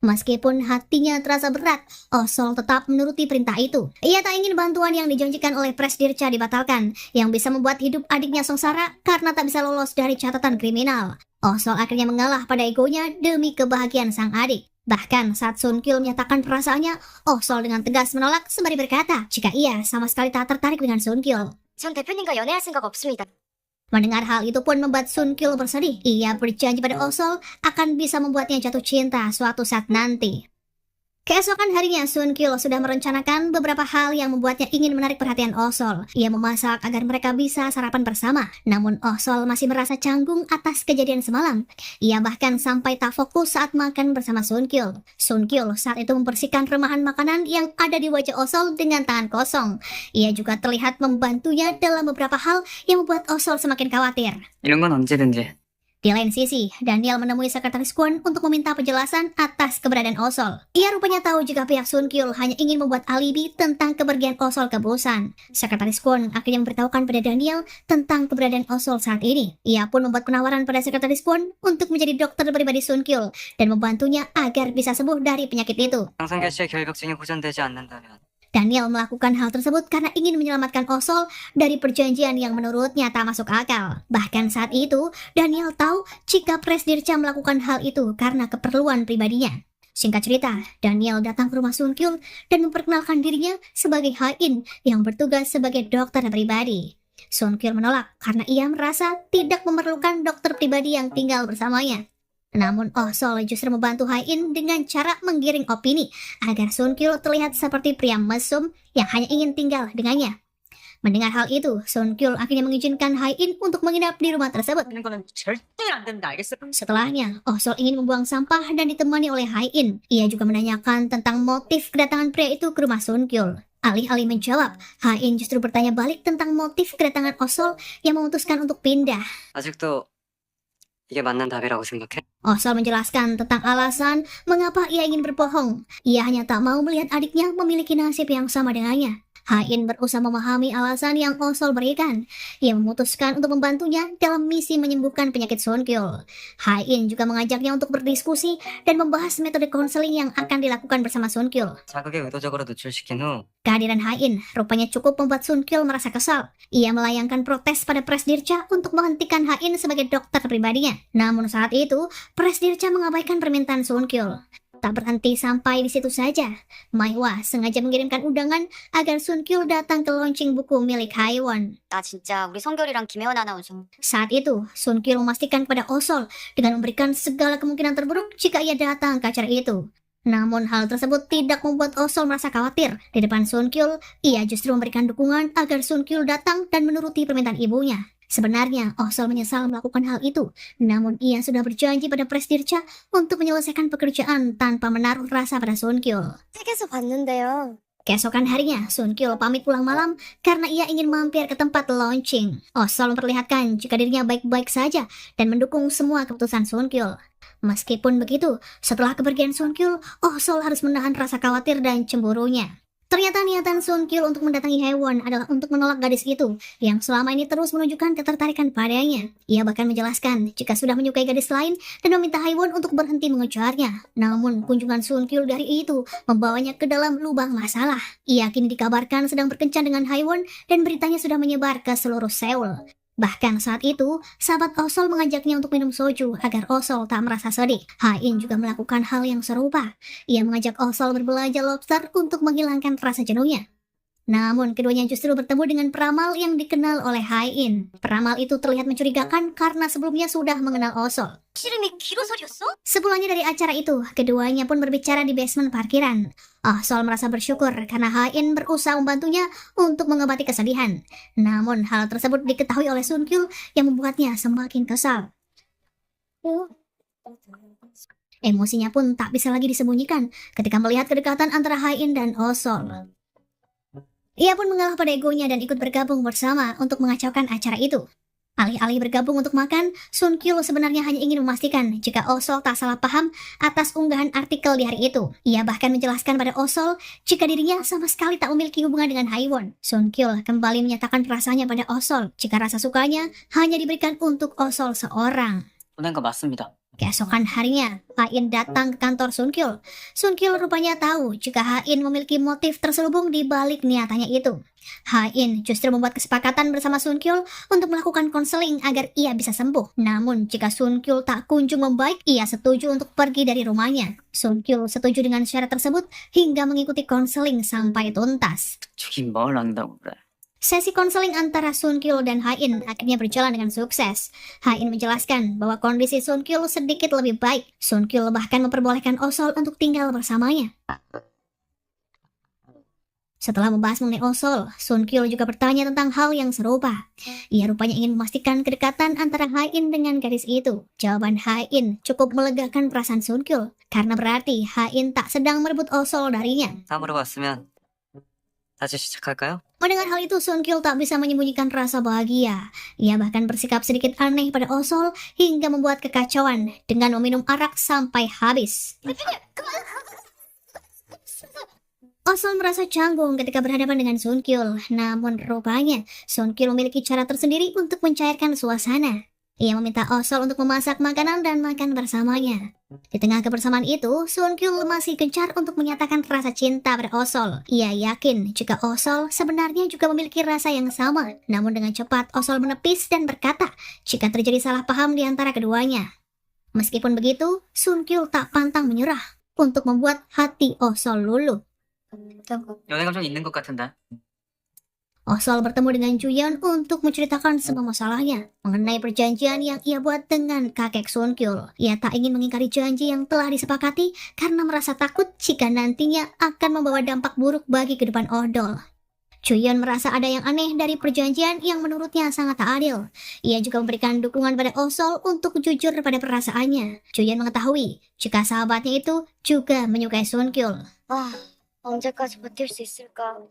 Meskipun hatinya terasa berat, Osol tetap menuruti perintah itu. Ia tak ingin bantuan yang dijanjikan oleh Presdirca dibatalkan, yang bisa membuat hidup adiknya sengsara karena tak bisa lolos dari catatan kriminal. Osol akhirnya mengalah pada egonya demi kebahagiaan sang adik. Bahkan saat Sun Kyul menyatakan perasaannya, Osol dengan tegas menolak sembari berkata jika ia sama sekali tak tertarik dengan Sun Kyul. 전 대표님과 연애할 생각 없습니다. Mendengar hal itu pun membuat Sun Kyul bersedih. Ia berjanji pada Osol akan bisa membuatnya jatuh cinta suatu saat nanti. Keesokan harinya, Sun Kyul sudah merencanakan beberapa hal yang membuatnya ingin menarik perhatian Osol. Ia memasak agar mereka bisa sarapan bersama. Namun Osol masih merasa canggung atas kejadian semalam. Ia bahkan sampai tak fokus saat makan bersama Sun Kyul. Sun Kyul saat itu membersihkan remahan makanan yang ada di wajah Osol dengan tangan kosong. Ia juga terlihat membantunya dalam beberapa hal yang membuat Osol semakin khawatir. 이런 건 언제든지. Di lain sisi, Daniel menemui Sekretaris Kwon untuk meminta penjelasan atas keberadaan Osol. Ia rupanya tahu jika pihak Sun Kyul hanya ingin membuat alibi tentang kepergian Osol ke Busan. Sekretaris Kwon akhirnya memberitahukan pada Daniel tentang keberadaan Osol saat ini. Ia pun membuat penawaran pada Sekretaris Kwon untuk menjadi dokter pribadi Sun Kyul dan membantunya agar bisa sembuh dari penyakit itu. 상상결 씨의 결벽증이 호전되지 않는다면 Daniel melakukan hal tersebut karena ingin menyelamatkan Osol dari perjanjian yang menurutnya tak masuk akal. Bahkan saat itu, Daniel tahu jika Presdirca melakukan hal itu karena keperluan pribadinya. Singkat cerita, Daniel datang ke rumah Sun Kyul dan memperkenalkan dirinya sebagai Ha-in yang bertugas sebagai dokter pribadi. Sun Kyul menolak karena ia merasa tidak memerlukan dokter pribadi yang tinggal bersamanya. Namun Osol justru membantu Ha-in dengan cara menggiring opini agar Sun Kyul terlihat seperti pria mesum yang hanya ingin tinggal dengannya. Mendengar hal itu, Sun Kyul akhirnya mengizinkan Ha-in untuk menginap di rumah tersebut. 하는 거는 절대 안 된다. 알겠어? Setelahnya, Osol ingin membuang sampah dan ditemani oleh Ha-in. Ia juga menanyakan tentang motif kedatangan pria itu ke rumah Sun Kyul. Alih-alih menjawab, Ha-in justru bertanya balik tentang motif kedatangan Osol yang memutuskan untuk pindah. 아직도 이게 맞는 답이라고 생각해? Osol menjelaskan tentang alasan mengapa ia ingin berbohong. Ia hanya tak mau melihat adiknya memiliki nasib yang sama dengannya. Ha-in berusaha memahami alasan yang Osol berikan. Ia memutuskan untuk membantunya dalam misi menyembuhkan penyakit Sun Kyul. Ha-in juga mengajaknya untuk berdiskusi dan membahas metode konseling yang akan dilakukan bersama Sun Kyul. 자극에 의도적으로 노출시킨 후 Kehadiran Ha-in rupanya cukup membuat Sun Kyul merasa kesal. Ia melayangkan protes pada Presdirca untuk menghentikan Ha-in sebagai dokter pribadinya. Namun saat itu, Presdirca mengabaikan permintaan Sun Kyul. Tak berhenti sampai di situ saja, Maihwa sengaja mengirimkan undangan agar Sun Kyul datang ke launching buku milik Haewon. 나 진짜 우리 성결이랑 김혜원 아나운서. Saat itu, Sun Kyul memastikan kepada Osol dengan memberikan segala kemungkinan terburuk jika ia datang ke acara itu. Namun hal tersebut tidak membuat Osol merasa khawatir. Di depan Sun Kyul, ia justru memberikan dukungan agar Sun Kyul datang dan menuruti permintaan ibunya. Sebenarnya, Osol menyesal melakukan hal itu, namun ia sudah berjanji pada Presdirca untuk menyelesaikan pekerjaan tanpa menaruh rasa pada Sun Kyul. 책에서 봤는데요. Keesokan harinya, Sun Kyul pamit pulang malam karena ia ingin mampir ke tempat launching. Osol memperlihatkan jika dirinya baik-baik saja dan mendukung semua keputusan Sun Kyul. Meskipun begitu, setelah kepergian Sun Kyul, Osol harus menahan rasa khawatir dan cemburunya. Ternyata niatan Sun Kyul untuk mendatangi Haewon adalah untuk menolak gadis itu yang selama ini terus menunjukkan ketertarikan padanya. Ia bahkan menjelaskan jika sudah menyukai gadis lain dan meminta Haewon untuk berhenti mengejarnya. Namun kunjungan Sun Kyul dari itu membawanya ke dalam lubang masalah. Ia kini dikabarkan sedang berkencan dengan Haewon dan beritanya sudah menyebar ke seluruh Seoul. Bahkan saat itu, sahabat Osol mengajaknya untuk minum soju agar Osol tak merasa sedih. Hain juga melakukan hal yang serupa. Ia mengajak Osol berbelanja lobster untuk menghilangkan rasa jenuhnya. Namun keduanya justru bertemu dengan peramal yang dikenal oleh Hain. Peramal itu terlihat mencurigakan karena sebelumnya sudah mengenal Osol. 이름이 기로설이었어? Sepulangnya dari acara itu, keduanya pun berbicara di basement parkiran. Osol merasa bersyukur karena Hain berusaha membantunya untuk mengobati kesedihan. Namun hal tersebut diketahui oleh Sun Kyul yang membuatnya semakin kesal. Emosinya pun tak bisa lagi disembunyikan ketika melihat kedekatan antara Hain dan Osol. Ia pun mengalah pada egonya dan ikut bergabung bersama untuk mengacaukan acara itu. Alih-alih bergabung untuk makan, Sun Kyul sebenarnya hanya ingin memastikan jika Osol tak salah paham atas unggahan artikel di hari itu. Ia bahkan menjelaskan pada Osol jika dirinya sama sekali tak memiliki hubungan dengan Haewon. Sun Kyul kembali menyatakan perasaannya pada Osol jika rasa sukanya hanya diberikan untuk Osol seorang. 보낸 거 맞습니다. Keesokan harinya, Hain datang ke kantor Sun Kyul. Sun Kyul rupanya tahu jika Hain memiliki motif terselubung di balik niatannya itu. Hain justru membuat kesepakatan bersama Sun Kyul untuk melakukan konseling agar ia bisa sembuh. Namun jika Sun Kyul tak kunjung membaik, ia setuju untuk pergi dari rumahnya. Sun Kyul setuju dengan syarat tersebut hingga mengikuti konseling sampai tuntas. 저긴 뭘 안다고 그래. Sesi konseling antara Sun Kyul dan Hain akhirnya berjalan dengan sukses. Hain menjelaskan bahwa kondisi Sun Kyul sedikit lebih baik. Sun Kyul bahkan memperbolehkan Osol untuk tinggal bersamanya. Setelah membahas mengenai Osol, Sun Kyul juga bertanya tentang hal yang serupa. Ia rupanya ingin memastikan kedekatan antara Hain dengan gadis itu. Jawaban Hain cukup melegakan perasaan Sun Kyul, karena berarti Hain tak sedang merebut Osol darinya. 다 물어봤으면 다시 시작할까요? Mendengar hal itu, Sun Kyul tak bisa menyembunyikan rasa bahagia. Ia bahkan bersikap sedikit aneh pada Osol hingga membuat kekacauan dengan meminum arak sampai habis. Osol merasa canggung ketika berhadapan dengan Sun Kyul. Namun rupanya, Sun Kyul memiliki cara tersendiri untuk mencairkan suasana. Ia meminta Osol untuk memasak makanan dan makan bersamanya. Di tengah kebersamaan itu, Sun Kyul masih gencar untuk menyatakan rasa cinta pada Osol. Ia yakin jika Osol sebenarnya juga memiliki rasa yang sama. Namun dengan cepat, Osol menepis dan berkata jika terjadi salah paham di antara keduanya. Meskipun begitu, Sun Kyul tak pantang menyerah untuk membuat hati Osol luluh. 연애가 좀 있는 것 같은데. Osol bertemu dengan Juyeon untuk menceritakan semua masalahnya mengenai perjanjian yang ia buat dengan kakek Sun Kyul. Ia tak ingin mengingkari janji yang telah disepakati karena merasa takut jika nantinya akan membawa dampak buruk bagi kehidupan odol. Juyeon merasa ada yang aneh dari perjanjian yang menurutnya sangat tak adil. Ia juga memberikan dukungan pada Osol untuk jujur pada perasaannya. Juyeon mengetahui jika sahabatnya itu juga menyukai Sun Kyul. 아, 언제까지 버틸 수 있을까?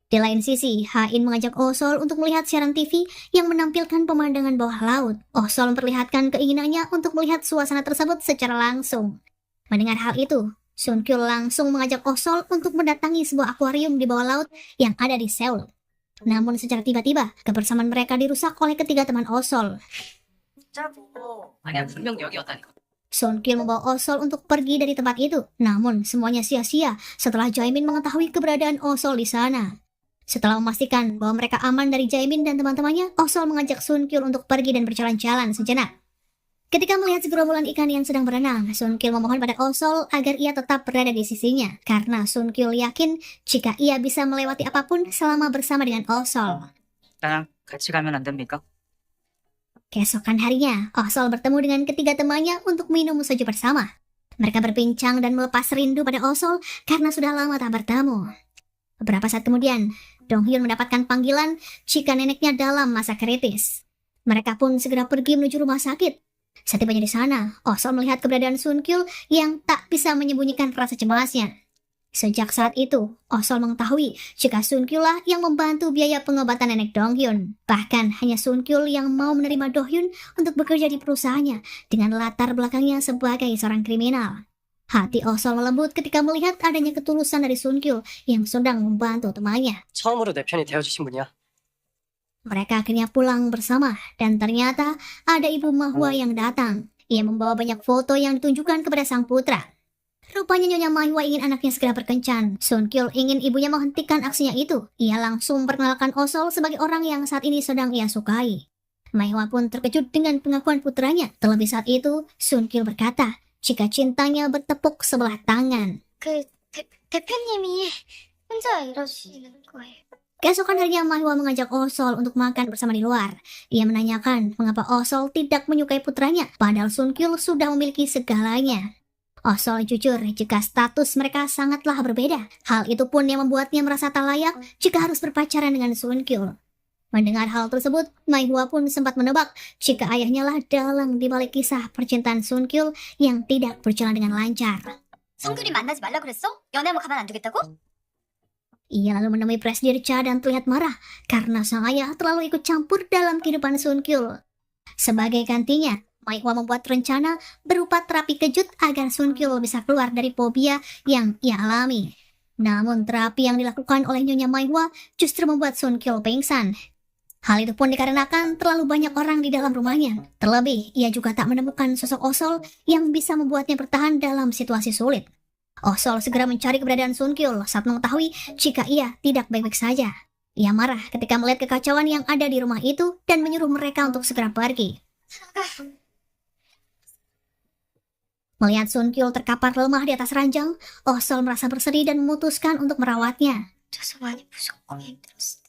Di lain sisi, Hain mengajak Osol untuk melihat siaran TV yang menampilkan pemandangan bawah laut. Osol memperlihatkan keinginannya untuk melihat suasana tersebut secara langsung. Mendengar hal itu, Sun Kyul langsung mengajak Osol untuk mendatangi sebuah akuarium di bawah laut yang ada di Seoul. Namun secara tiba-tiba, kebersamaan mereka dirusak oleh ketiga teman Osol. 아니야, 분명 여기였다니까. Sun Kyul membawa Osol untuk pergi dari tempat itu. Namun semuanya sia-sia setelah Jaemin mengetahui keberadaan Osol di sana. Setelah memastikan bahwa mereka aman dari Jaemin dan teman-temannya, Osol mengajak Sun Kyul untuk pergi dan berjalan-jalan sejenak. Ketika melihat segerombolan ikan yang sedang berenang, Sun Kyul memohon pada Oh Sol agar ia tetap berada di sisinya, karena Sun Kyul yakin jika ia bisa melewati apapun selama bersama dengan Oh Sol. 나랑 같이 가면 안 됩니까? Keesokan harinya, Oh Sol bertemu dengan ketiga temannya untuk minum soju bersama. Mereka berbincang dan melepas rindu pada Oh Sol karena sudah lama tak bertemu. Beberapa saat kemudian, Dong Hyun mendapatkan panggilan jika neneknya dalam masa kritis. Mereka pun segera pergi menuju rumah sakit. Setibanya di sana, Oh Sol melihat keberadaan Sun Kyul yang tak bisa menyembunyikan rasa cemasnya. Sejak saat itu, Oh Sol mengetahui jika Sun Kyul lah yang membantu biaya pengobatan nenek Dong Hyun. Bahkan hanya Sun Kyul yang mau menerima Do Hyun untuk bekerja di perusahaannya dengan latar belakangnya sebagai seorang kriminal. Hati Oh Sol melembut ketika melihat adanya ketulusan dari Sun Kyul yang sedang membantu temannya. 처음으로 내 편이 되어주신 분이야. Mereka akhirnya pulang bersama dan ternyata ada Ibu Mahua yang datang. Ia membawa banyak foto yang ditunjukkan kepada sang putra. Rupanya Nyonya Mahua ingin anaknya segera berkencan. Sun Kyul ingin ibunya menghentikan aksinya itu. Ia langsung memperkenalkan Oh Sol sebagai orang yang saat ini sedang ia sukai. Mahua pun terkejut dengan pengakuan putranya. Terlebih saat itu, Sun Kyul berkata jika cintanya bertepuk sebelah tangan. 대표님이 혼자 이러시는 거예요. Keesokan harinya Mahua mengajak Oh Sol untuk makan bersama di luar. Ia menanyakan mengapa Oh Sol tidak menyukai putranya, padahal Sun Kyul sudah memiliki segalanya. Oh Sol jujur jika status mereka sangatlah berbeda. Hal itu pun yang membuatnya merasa tak layak jika harus berpacaran dengan Sun Kyul. Mendengar hal tersebut, Mahua pun sempat menebak jika ayahnya lah dalang di balik kisah percintaan Sun Kyul yang tidak berjalan dengan lancar. 성균이 만나지 말라 그랬어? 연애하면 가만 안 두겠다고? Ia lalu menemui Presdir Cha dan terlihat marah karena sang ayah terlalu ikut campur dalam kehidupan Sun Kyul. Sebagai gantinya, Mahua membuat rencana berupa terapi kejut agar Sun Kyul bisa keluar dari fobia yang ia alami. Namun terapi yang dilakukan oleh Nyonya Mahua justru membuat Sun Kyul pingsan. Hal itu pun dikarenakan terlalu banyak orang di dalam rumahnya. Terlebih, ia juga tak menemukan sosok Oh Sol yang bisa membuatnya bertahan dalam situasi sulit. Oh Sol segera mencari keberadaan Sun Kyul saat mengetahui jika ia tidak baik-baik saja. Ia marah ketika melihat kekacauan yang ada di rumah itu dan menyuruh mereka untuk segera pergi. Melihat Sun Kyul terkapar lemah di atas ranjang, Oh Sol merasa bersedih dan memutuskan untuk merawatnya. 저서 많이 무섭고 힘들었을 때.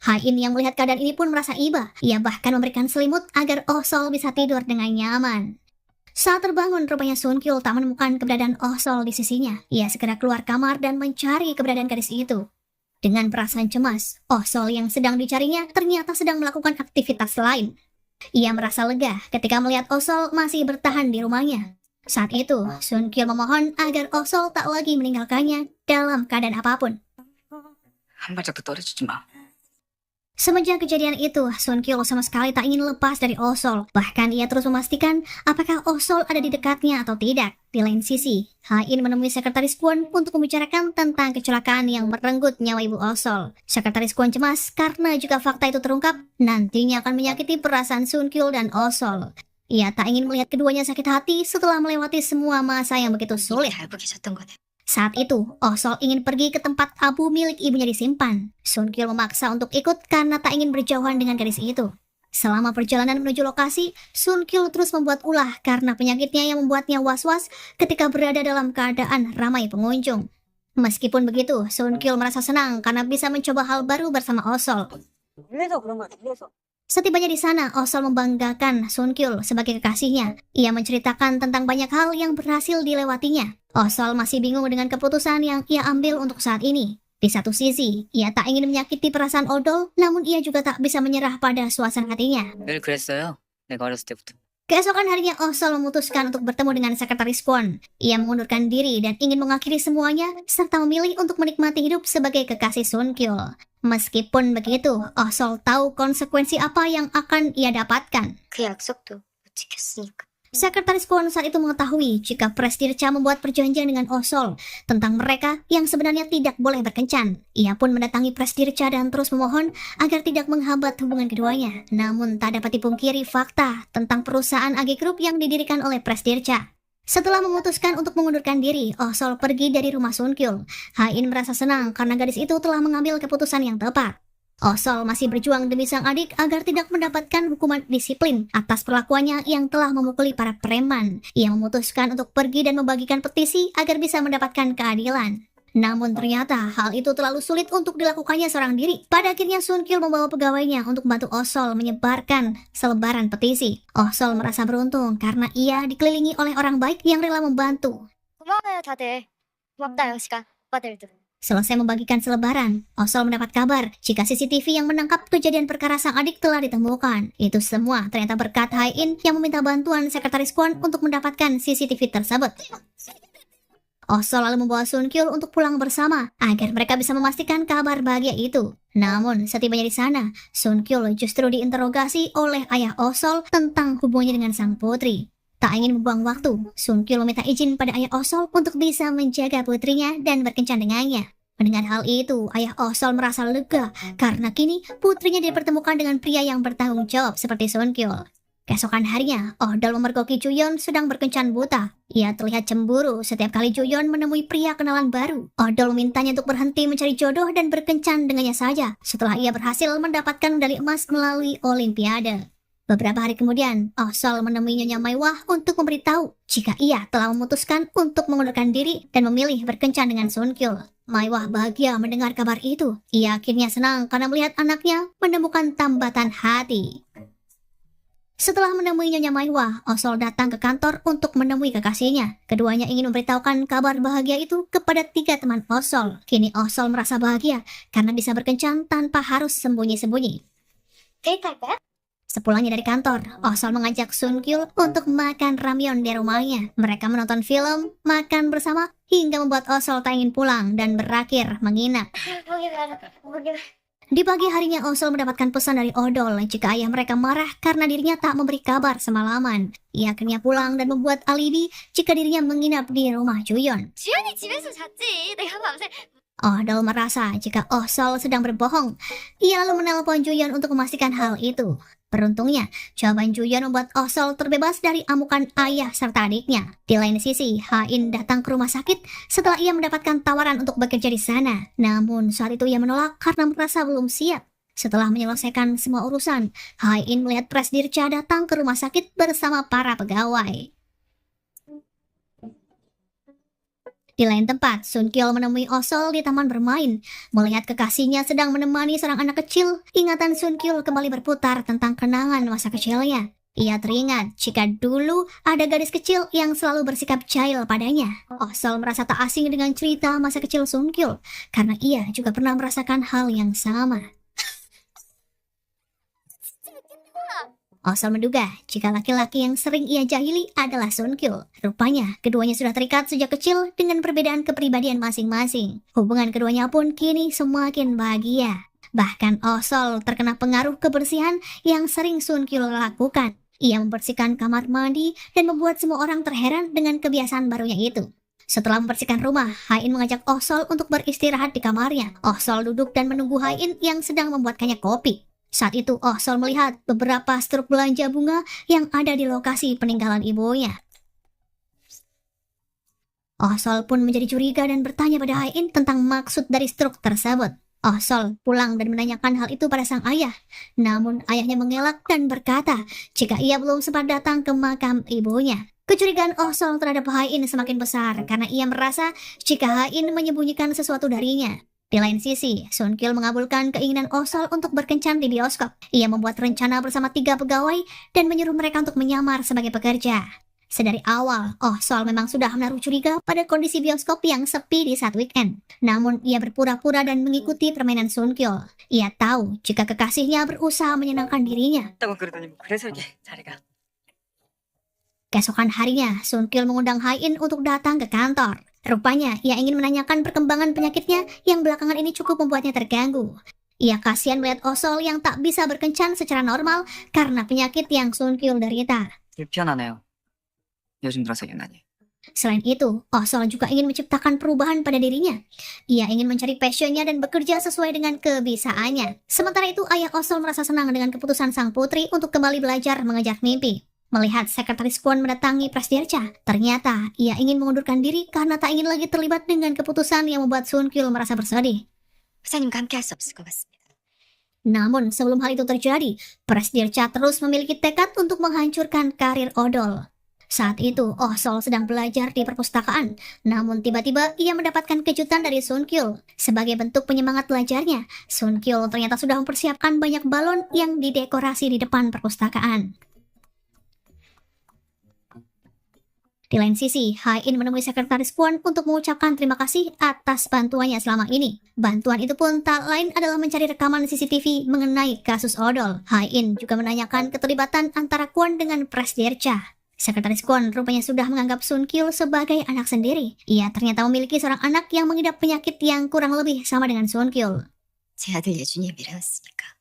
Hain yang melihat keadaan ini pun merasa iba. Ia bahkan memberikan selimut agar Oh Sol bisa tidur dengan nyaman. Saat terbangun, rupanya Sun Kyul tak menemukan keberadaan Oh Sol di sisinya. Ia segera keluar kamar dan mencari keberadaan gadis itu. Dengan perasaan cemas, Oh Sol yang sedang dicarinya ternyata sedang melakukan aktivitas lain. Ia merasa lega ketika melihat Oh Sol masih bertahan di rumahnya. Saat itu, Sun Kyul memohon agar Oh Sol tak lagi meninggalkannya dalam keadaan apapun. 한 발짝도 떨어지지 마. Semenjak kejadian itu, Sun Kyul sama sekali tak ingin lepas dari Oh Sol. Bahkan ia terus memastikan apakah Oh Sol ada di dekatnya atau tidak. Di lain sisi, Hain menemui Sekretaris Kwon untuk membicarakan tentang kecelakaan yang merenggut nyawa ibu Oh Sol. Sekretaris Kwon cemas karena jika fakta itu terungkap, nantinya akan menyakiti perasaan Sun Kyul dan Oh Sol. Ia tak ingin melihat keduanya sakit hati setelah melewati semua masa yang begitu sulit. 알고 계셨던 거네. Saat itu, Oh Sol ingin pergi ke tempat abu milik ibunya disimpan. Sun Kyul memaksa untuk ikut karena tak ingin berjauhan dengan gadis itu. Selama perjalanan menuju lokasi, Sun Kyul terus membuat ulah karena penyakitnya yang membuatnya was-was ketika berada dalam keadaan ramai pengunjung. Meskipun begitu, Sun Kyul merasa senang karena bisa mencoba hal baru bersama Oh Sol. 그래서 그런 거야. 그래서. Setibanya di sana, Oh Sol membanggakan Sun Kyul sebagai kekasihnya. Ia menceritakan tentang banyak hal yang berhasil dilewatinya. Oh Sol masih bingung dengan keputusan yang ia ambil untuk saat ini. Di satu sisi, ia tak ingin menyakiti perasaan Odol, namun ia juga tak bisa menyerah pada suasana hatinya. 늘 그랬어요. 내가 어렸을 때부터. Keesokan harinya, Oh Sol memutuskan untuk bertemu dengan Sekretaris Kwon. Ia mengundurkan diri dan ingin mengakhiri semuanya, serta memilih untuk menikmati hidup sebagai kekasih Sun Kyul. Meskipun begitu, Oh Sol tahu konsekuensi apa yang akan ia dapatkan. 그 약속도 못 지켰으니까. Sekretaris Kwon saat itu mengetahui jika Presdir Cha membuat perjanjian dengan Oh Sol tentang mereka yang sebenarnya tidak boleh berkencan. Ia pun mendatangi Presdir Cha dan terus memohon agar tidak menghambat hubungan keduanya. Namun tak dapat dipungkiri fakta tentang perusahaan AG Group yang didirikan oleh Presdir Cha. Setelah memutuskan untuk mengundurkan diri, Oh Sol pergi dari rumah Sun Kyul. Hain merasa senang karena gadis itu telah mengambil keputusan yang tepat. Osol masih berjuang demi sang adik agar tidak mendapatkan hukuman disiplin atas perlakuannya yang telah memukuli para preman. Ia memutuskan untuk pergi dan membagikan petisi agar bisa mendapatkan keadilan. Namun ternyata hal itu terlalu sulit untuk dilakukannya seorang diri. Pada akhirnya Sun Kyul membawa pegawainya untuk membantu Osol menyebarkan selebaran petisi. Osol merasa beruntung karena ia dikelilingi oleh orang baik yang rela membantu. 고마워요, 다들. 고맙다요, 시간. 오빠들도. Selesai membagikan selebaran, Osol mendapat kabar jika CCTV yang menangkap kejadian perkara sang adik telah ditemukan. Itu semua ternyata berkat Hae-in yang meminta bantuan sekretaris Kwon untuk mendapatkan CCTV tersebut. Osol lalu membawa Sun Kyul untuk pulang bersama agar mereka bisa memastikan kabar bahagia itu. Namun setibanya di sana, Sun Kyul justru diinterogasi oleh ayah Osol tentang hubungannya dengan sang putri. Tak ingin membuang waktu, Sun Kyul meminta izin pada ayah Osol untuk bisa menjaga putrinya dan berkencan dengannya. Mendengar hal itu, ayah Osol merasa lega karena kini putrinya dipertemukan dengan pria yang bertanggung jawab seperti Sun Kyul. Keesokan harinya, Odol memergoki Juyeon sedang berkencan buta. Ia terlihat cemburu setiap kali Juyeon menemui pria kenalan baru. Odol memintanya untuk berhenti mencari jodoh dan berkencan dengannya saja setelah ia berhasil mendapatkan medali emas melalui Olimpiade. Beberapa hari kemudian, Osol menemui Nyonya Maiwah untuk memberitahu jika ia telah memutuskan untuk mengundurkan diri dan memilih berkencan dengan Sun Kyul. Maiwah bahagia mendengar kabar itu. Ia akhirnya senang karena melihat anaknya menemukan tambatan hati. Setelah menemui Nyonya Maiwah, Osol datang ke kantor untuk menemui kekasihnya. Keduanya ingin memberitahukan kabar bahagia itu kepada 3 teman Osol. Kini Osol merasa bahagia karena bisa berkencan tanpa harus sembunyi-sembunyi. 데이트할까요? Sepulangnya dari kantor, Osol mengajak Sun Kyul untuk makan ramyeon di rumahnya. Mereka menonton film, makan bersama, hingga membuat Osol tak ingin pulang dan berakhir menginap. 보기만. Di pagi harinya Osol mendapatkan pesan dari Odol jika ayah mereka marah karena dirinya tak memberi kabar semalaman. Ia akhirnya pulang dan membuat alibi jika dirinya menginap di rumah Juyeon. 주연이 집에서 잤지. 내가 밤새. Odol merasa jika Osol sedang berbohong. Ia lalu menelpon Juyeon untuk memastikan hal itu. Beruntungnya, jawaban Juyeon membuat Osol terbebas dari amukan ayah serta adiknya. Di lain sisi, Hae-in datang ke rumah sakit setelah ia mendapatkan tawaran untuk bekerja di sana. Namun saat itu ia menolak karena merasa belum siap. Setelah menyelesaikan semua urusan, Hae-in melihat Presdirca datang ke rumah sakit bersama para pegawai. Di lain tempat, Sun Kyul menemui Osol di taman bermain. Melihat kekasihnya sedang menemani seorang anak kecil, ingatan Sun Kyul kembali berputar tentang kenangan masa kecilnya. Ia teringat jika dulu ada gadis kecil yang selalu bersikap jahil padanya. Osol merasa tak asing dengan cerita masa kecil Sun Kyul, karena ia juga pernah merasakan hal yang sama. Osol menduga jika laki-laki yang sering ia jahili adalah Sun Kyul. Rupanya, keduanya sudah terikat sejak kecil dengan perbedaan kepribadian masing-masing. Hubungan keduanya pun kini semakin bahagia. Bahkan Osol terkena pengaruh kebersihan yang sering Sun Kyul lakukan. Ia membersihkan kamar mandi dan membuat semua orang terheran dengan kebiasaan barunya itu. Setelah membersihkan rumah, Hae-in mengajak Osol untuk beristirahat di kamarnya. Osol duduk dan menunggu Hae-in yang sedang membuatkannya kopi. Saat itu Osol melihat beberapa struk belanja bunga yang ada di lokasi peninggalan ibunya. Osol pun menjadi curiga dan bertanya pada Hae-in tentang maksud dari struk tersebut. Osol pulang dan menanyakan hal itu pada sang ayah. Namun ayahnya mengelak dan berkata jika ia belum sempat datang ke makam ibunya. Kecurigaan Osol terhadap Hae-in semakin besar karena ia merasa jika Hae-in menyembunyikan sesuatu darinya. Di lain sisi, Sun Kyul mengabulkan keinginan Osol untuk berkencan di bioskop. Ia membuat rencana bersama 3 pegawai dan menyuruh mereka untuk menyamar sebagai pekerja. Sedari awal, Osol memang sudah menaruh curiga pada kondisi bioskop yang sepi di saat weekend. Namun, ia berpura-pura dan mengikuti permainan Sun Kyul. Ia tahu jika kekasihnya berusaha menyenangkan dirinya. 있다고 그러더니 뭐 그래서 이게 자리가. Keesokan harinya, Sun Kyul mengundang Hae-in untuk datang ke kantor. Rupanya, ia ingin menanyakan perkembangan penyakitnya yang belakangan ini cukup membuatnya terganggu. Ia kasihan melihat Osol yang tak bisa berkencan secara normal karena penyakit yang Sun Kyul derita. 불편하네요. 요즘 들어서 유난히. Selain itu, Osol juga ingin menciptakan perubahan pada dirinya. Ia ingin mencari passionnya dan bekerja sesuai dengan kebiasaannya. Sementara itu, ayah Osol merasa senang dengan keputusan sang putri untuk kembali belajar mengejar mimpi. Melihat sekretaris Kwon mendatangi Presdirca, ternyata ia ingin mengundurkan diri karena tak ingin lagi terlibat dengan keputusan yang membuat Sun Kyul merasa bersedih. 부사님과 함께 할 수 없을 것 같습니다. Namun sebelum hal itu terjadi, Presdirca terus memiliki tekad untuk menghancurkan karir odol. Saat itu, Oh Sol sedang belajar di perpustakaan, namun tiba-tiba ia mendapatkan kejutan dari Sun Kyul. Sebagai bentuk penyemangat belajarnya, Sun Kyul ternyata sudah mempersiapkan banyak balon yang didekorasi di depan perpustakaan. Di lain sisi, Hai-in menemui sekretaris Kwon untuk mengucapkan terima kasih atas bantuannya selama ini. Bantuan itu pun tak lain adalah mencari rekaman CCTV mengenai kasus odol. Hai-in juga menanyakan keterlibatan antara Kwon dengan Presdirca. Sekretaris Kwon rupanya sudah menganggap Sun Kyul sebagai anak sendiri. Ia ternyata memiliki seorang anak yang mengidap penyakit yang kurang lebih sama dengan Sun Kyul. 제 아들 예준이 미래였으니까.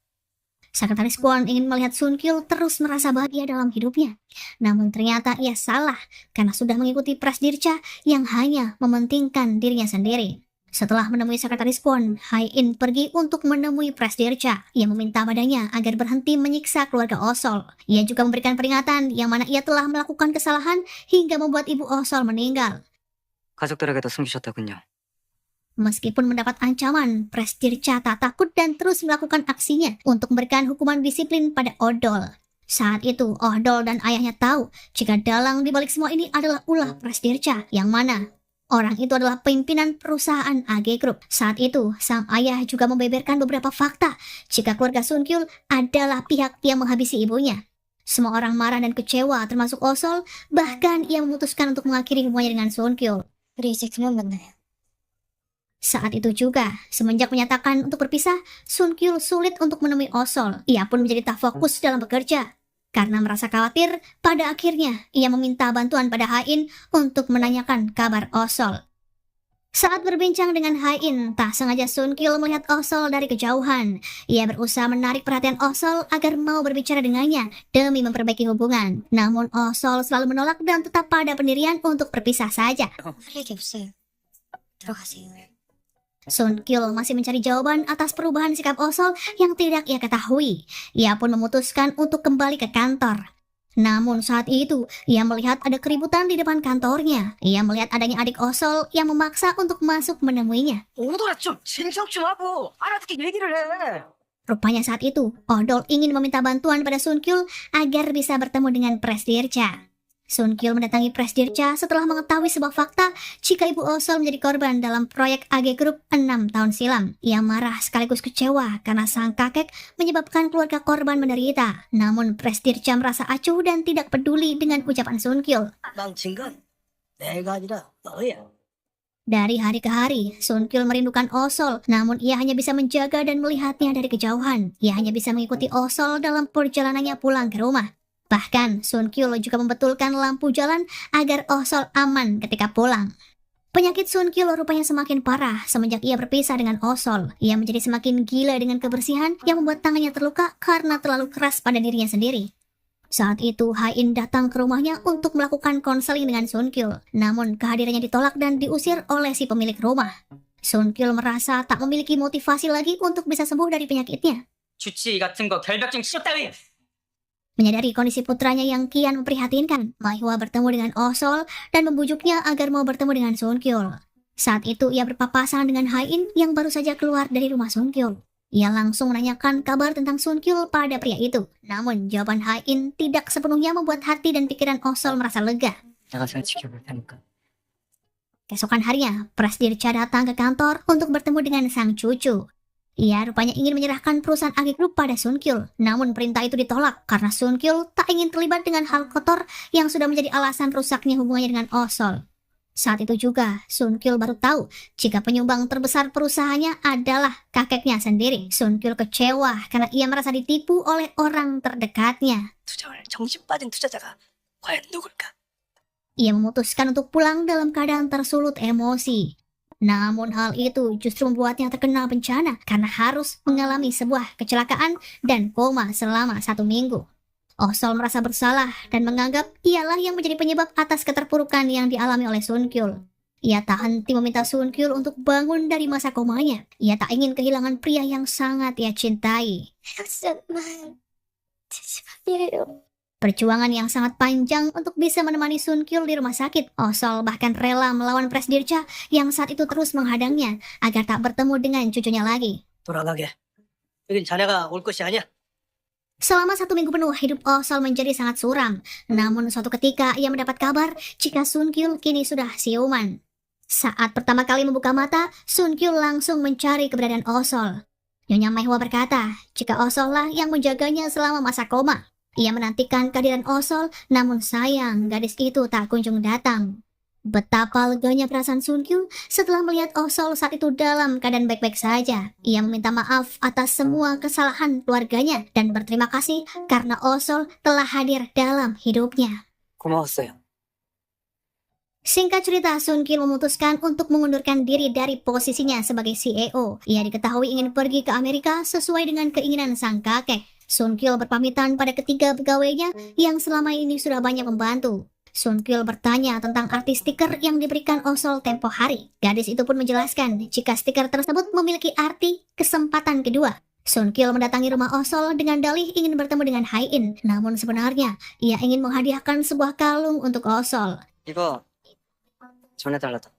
Sekretaris Kwon ingin melihat Sun Kyul terus merasa bahagia dalam hidupnya. Namun ternyata ia salah karena sudah mengikuti Presdirca yang hanya mementingkan dirinya sendiri. Setelah menemui sekretaris Kwon, Hai-in pergi untuk menemui Presdirca. Ia meminta padanya agar berhenti menyiksa keluarga Osol. Ia juga memberikan peringatan yang mana ia telah melakukan kesalahan hingga membuat ibu Osol meninggal. 가족들에게도 숨기셨다군요. Meskipun mendapat ancaman, Presdirca tak takut dan terus melakukan aksinya untuk memberikan hukuman disiplin pada odol. Saat itu, odol dan ayahnya tahu jika dalang di balik semua ini adalah ulah Presdirca, yang mana orang itu adalah pimpinan perusahaan AG Group. Saat itu, sang ayah juga membeberkan beberapa fakta jika keluarga Sun Kyul adalah pihak yang menghabisi ibunya. Semua orang marah dan kecewa, termasuk Osol, bahkan ia memutuskan untuk mengakhiri hubungannya dengan Sun Kyul. 우리 이제 그만 만나요. Saat itu juga, semenjak menyatakan untuk berpisah, Sun Kyul sulit untuk menemui Osol. Ia pun menjadi tak fokus dalam bekerja. Karena merasa khawatir, pada akhirnya ia meminta bantuan pada Hai-in untuk menanyakan kabar Osol. Saat berbincang dengan Hai-in, tak sengaja Sun Kyul melihat Osol dari kejauhan. Ia berusaha menarik perhatian Osol agar mau berbicara dengannya demi memperbaiki hubungan. Namun Osol selalu menolak dan tetap pada pendirian untuk berpisah saja. 할 얘기 없어요. 들어가세요. Sun Kyul masih mencari jawaban atas perubahan sikap Osol yang tidak ia ketahui. Ia pun memutuskan untuk kembali ke kantor. Namun saat itu, ia melihat ada keributan di depan kantornya. Ia melihat adanya adik Osol yang memaksa untuk masuk menemuinya. 오더라 좀 진정 좀 하고 알아듣게 얘기를 해. Rupanya saat itu, Odol ingin meminta bantuan pada Sun Kyul agar bisa bertemu dengan Presdirca. Sun Kyul mendatangi Presdirca setelah mengetahui sebuah fakta jika ibu Osol menjadi korban dalam proyek AG Group 6 tahun silam. Ia marah sekaligus kecewa karena sang kakek menyebabkan keluarga korban menderita. Namun Presdirca merasa acuh dan tidak peduli dengan ucapan Sun Kyul. 망친 건 내가 아니라 너야. Dari hari ke hari, Sun Kyul merindukan Osol, namun ia hanya bisa menjaga dan melihatnya dari kejauhan. Ia hanya bisa mengikuti Osol dalam perjalanannya pulang ke rumah. Bahkan, Sun Kyul juga membetulkan lampu jalan agar Osol aman ketika pulang. Penyakit Sun Kyul rupanya semakin parah semenjak ia berpisah dengan Osol. Ia menjadi semakin gila dengan kebersihan yang membuat tangannya terluka karena terlalu keras pada dirinya sendiri. Saat itu, Hai-in datang ke rumahnya untuk melakukan konseling dengan Sun Kyul. Namun, kehadirannya ditolak dan diusir oleh si pemilik rumah. Sun Kyul merasa tak memiliki motivasi lagi untuk bisa sembuh dari penyakitnya. 주치의 같은 거 결벽증 치료 따위. Menyadari kondisi putranya yang kian memprihatinkan, Maihwa bertemu dengan Osol dan membujuknya agar mau bertemu dengan Sun Kyul. Saat itu ia berpapasan dengan Hai-in yang baru saja keluar dari rumah Sun Kyul. Ia langsung menanyakan kabar tentang Sun Kyul pada pria itu. Namun jawaban Hai-in tidak sepenuhnya membuat hati dan pikiran Osol merasa lega. 내가 잘 지켜볼 테니까. Keesokan harinya, Presdirca datang ke kantor untuk bertemu dengan sang cucu. Ia rupanya ingin menyerahkan perusahaan AG Group pada Sun Kyul. Namun perintah itu ditolak karena Sun Kyul tak ingin terlibat dengan hal kotor yang sudah menjadi alasan rusaknya hubungannya dengan Osol. Saat itu juga, Sun Kyul baru tahu jika penyumbang terbesar perusahaannya adalah kakeknya sendiri. Sun Kyul kecewa karena ia merasa ditipu oleh orang terdekatnya. 투자를 정신 빠진 투자자가 과연 누굴까? Ia memutuskan untuk pulang dalam keadaan tersulut emosi. Namun hal itu justru membuatnya terkena bencana karena harus mengalami sebuah kecelakaan dan koma selama 1 minggu. Osol merasa bersalah dan menganggap ialah yang menjadi penyebab atas keterpurukan yang dialami oleh Sun Kyul. Ia tak henti meminta Sun Kyul untuk bangun dari masa komanya. Ia tak ingin kehilangan pria yang sangat ia cintai. 헤어지잖아요. 제시반이에요. Perjuangan yang sangat panjang untuk bisa menemani Sun Kyul di rumah sakit. Osol bahkan rela melawan Presdirca yang saat itu terus menghadangnya agar tak bertemu dengan cucunya lagi. 돌아가게. 여긴 자네가 올 것이 아니야. Selama 1 minggu penuh, hidup Oh Sol menjadi sangat suram. Namun suatu ketika ia mendapat kabar jika Sun Kyul kini sudah siuman. Saat pertama kali membuka mata, Sun Kyul langsung mencari keberadaan Oh Sol. Nyonya Mehwa berkata, jika Oh Sol lah yang menjaganya selama masa koma. Ia menantikan kehadiran Oh Sol, namun sayang gadis itu tak kunjung datang. Betapa leganya perasaan Sun Kyul setelah melihat Oh Sol saat itu dalam keadaan baik-baik saja. Ia meminta maaf atas semua kesalahan keluarganya dan berterima kasih karena Oh Sol telah hadir dalam hidupnya. 고마웠어요. Singkat cerita, Sun Kyul memutuskan untuk mengundurkan diri dari posisinya sebagai CEO. Ia diketahui ingin pergi ke Amerika sesuai dengan keinginan sang kakek. Sun Kyul berpamitan pada ketiga pegawainya yang selama ini sudah banyak membantu. Sun Kyul bertanya tentang arti stiker yang diberikan Oh Sol tempo hari. Gadis itu pun menjelaskan jika stiker tersebut memiliki arti kesempatan kedua. Sun Kyul mendatangi rumah Oh Sol dengan dalih ingin bertemu dengan Hai In. Namun sebenarnya ia ingin menghadiahkan sebuah kalung untuk Oh Sol. 이거 전해달라다.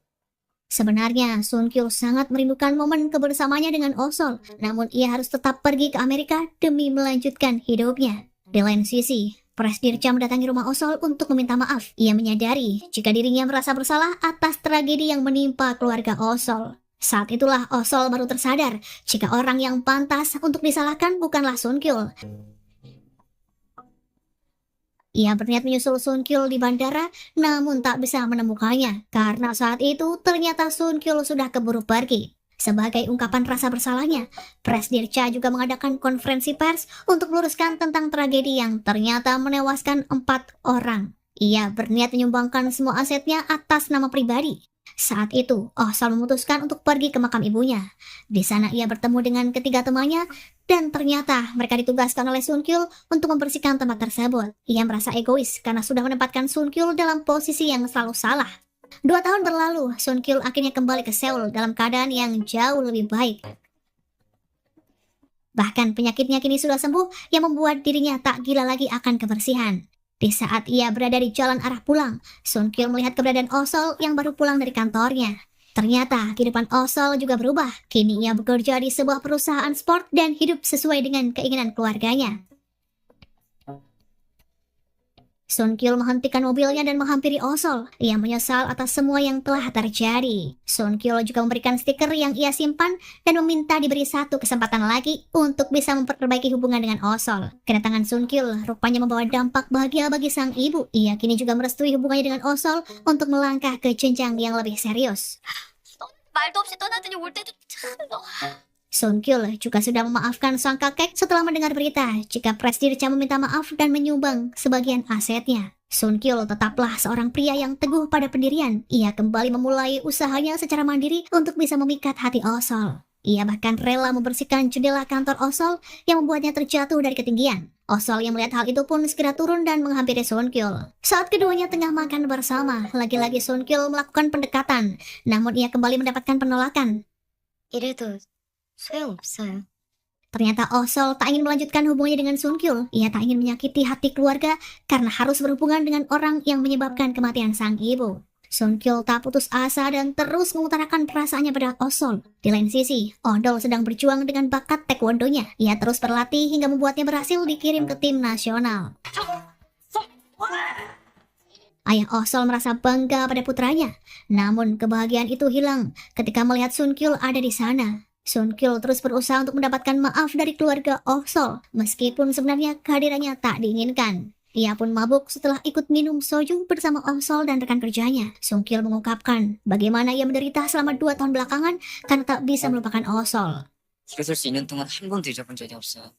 Sebenarnya Sun Kyul sangat merindukan momen kebersamanya dengan Oh Sol. Namun ia harus tetap pergi ke Amerika demi melanjutkan hidupnya. Di lain sisi, Presdirca mendatangi rumah Oh Sol untuk meminta maaf. Ia menyadari jika dirinya merasa bersalah atas tragedi yang menimpa keluarga Oh Sol. Saat itulah Oh Sol baru tersadar jika orang yang pantas untuk disalahkan bukanlah Sun Kyul. Ia berniat menyusul Sun Kyul di bandara, namun tak bisa menemukannya karena saat itu ternyata Sun Kyul sudah keburu pergi. Sebagai ungkapan rasa bersalahnya, Presdirca juga mengadakan konferensi pers untuk meluruskan tentang tragedi yang ternyata menewaskan 4 orang. Ia berniat menyumbangkan semua asetnya atas nama pribadi. Saat itu, Oh Sol memutuskan untuk pergi ke makam ibunya. Di sana ia bertemu dengan ketiga temannya dan ternyata mereka ditugaskan oleh Sun Kyul untuk membersihkan tempat tersebut. Ia merasa egois karena sudah menempatkan Sun Kyul dalam posisi yang selalu salah. 2 tahun berlalu, Sun Kyul akhirnya kembali ke Seoul dalam keadaan yang jauh lebih baik. Bahkan penyakitnya kini sudah sembuh yang membuat dirinya tak gila lagi akan kebersihan. Di saat ia berada di jalan arah pulang, Sun Kyul melihat keberadaan Oh Sol yang baru pulang dari kantornya. Ternyata kehidupan Oh Sol juga berubah. Kini ia bekerja di sebuah perusahaan sport dan hidup sesuai dengan keinginan keluarganya. Sun Kyul menghentikan mobilnya dan menghampiri Oh Sol. Ia menyesal atas semua yang telah terjadi. Sun Kyul juga memberikan stiker yang ia simpan dan meminta diberi satu kesempatan lagi untuk bisa memperbaiki hubungan dengan Oh Sol. Kedatangan Sun Kyul rupanya membawa dampak bahagia bagi sang ibu. Ia kini juga merestui hubungannya dengan Oh Sol untuk melangkah ke jenjang yang lebih serius. 말도 없이 떠나더니 올 때도 너. Sun Kyul juga sudah memaafkan sang kakek setelah mendengar berita jika Presdirca meminta maaf dan menyumbang sebagian asetnya. Sun Kyul tetaplah seorang pria yang teguh pada pendirian. Ia kembali memulai usahanya secara mandiri untuk bisa memikat hati Oh Sol. Ia bahkan rela membersihkan jendela kantor Oh Sol yang membuatnya terjatuh dari ketinggian. Oh Sol yang melihat hal itu pun segera turun dan menghampiri Sun Kyul. Saat keduanya tengah makan bersama, lagi-lagi Sun Kyul melakukan pendekatan, namun ia kembali mendapatkan penolakan. 이래도 소용없어요. Ternyata Oh Sol tak ingin melanjutkan hubungannya dengan Sun Kyul. Ia tak ingin menyakiti hati keluarga karena harus berhubungan dengan orang yang menyebabkan kematian sang ibu. Sun Kyul tak putus asa dan terus mengutarakan perasaannya pada Oh Sol. Di lain sisi, Oh Dol sedang berjuang dengan bakat taekwondonya. Ia terus berlatih hingga membuatnya berhasil dikirim ke tim nasional. Ayah Oh Sol merasa bangga pada putranya. Namun kebahagiaan itu hilang ketika melihat Sun Kyul ada di sana. Sun Kyul terus berusaha untuk mendapatkan maaf dari keluarga Oh Sol, meskipun sebenarnya kehadirannya tak diinginkan. Ia pun mabuk setelah ikut minum soju bersama Oh Sol dan rekan kerjanya. Sun Kyul mengungkapkan bagaimana ia menderita selama 2 tahun belakangan karena tak bisa melupakan Oh Sol. 길었을 수 있는 동안 한 번도 잊어본 적이 없어요.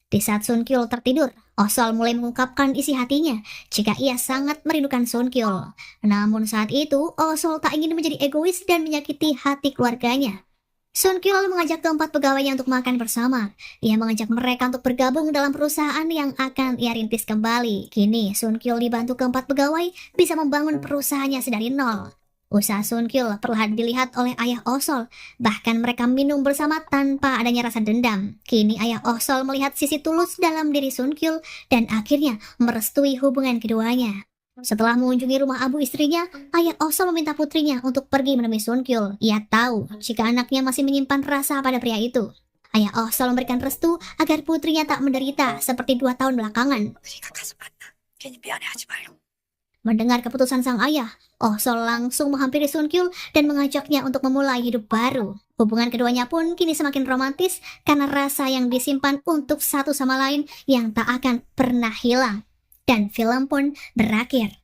Di saat Sun Kyul tertidur, Oh Sol mulai mengungkapkan isi hatinya jika ia sangat merindukan Sun Kyul. Namun saat itu, Oh Sol tak ingin menjadi egois dan menyakiti hati keluarganya. Sun Kyul lalu mengajak keempat pegawainya untuk makan bersama. Ia mengajak mereka untuk bergabung dalam perusahaan yang akan ia rintis kembali. Kini Sun Kyul dibantu keempat pegawai bisa membangun perusahaannya sedari nol. Usaha Sun Kyul perlahan dilihat oleh ayah Oh Sol. Bahkan mereka minum bersama tanpa adanya rasa dendam. Kini ayah Oh Sol melihat sisi tulus dalam diri Sun Kyul dan akhirnya merestui hubungan keduanya. Setelah mengunjungi rumah abu istrinya, ayah Oh Sol meminta putrinya untuk pergi menemui Sun Kyul. Ia tahu jika anaknya masih menyimpan rasa pada pria itu. Ayah Oh selalu memberikan restu agar putrinya tak menderita seperti 2 tahun belakangan. 그러니까 가서 만나. 괜히 미안해하지 말고. Mendengar keputusan sang ayah, Oh Sol langsung menghampiri Sun Kyul dan mengajaknya untuk memulai hidup baru. Hubungan keduanya pun kini semakin romantis karena rasa yang disimpan untuk satu sama lain yang tak akan pernah hilang. Dan film pun berakhir.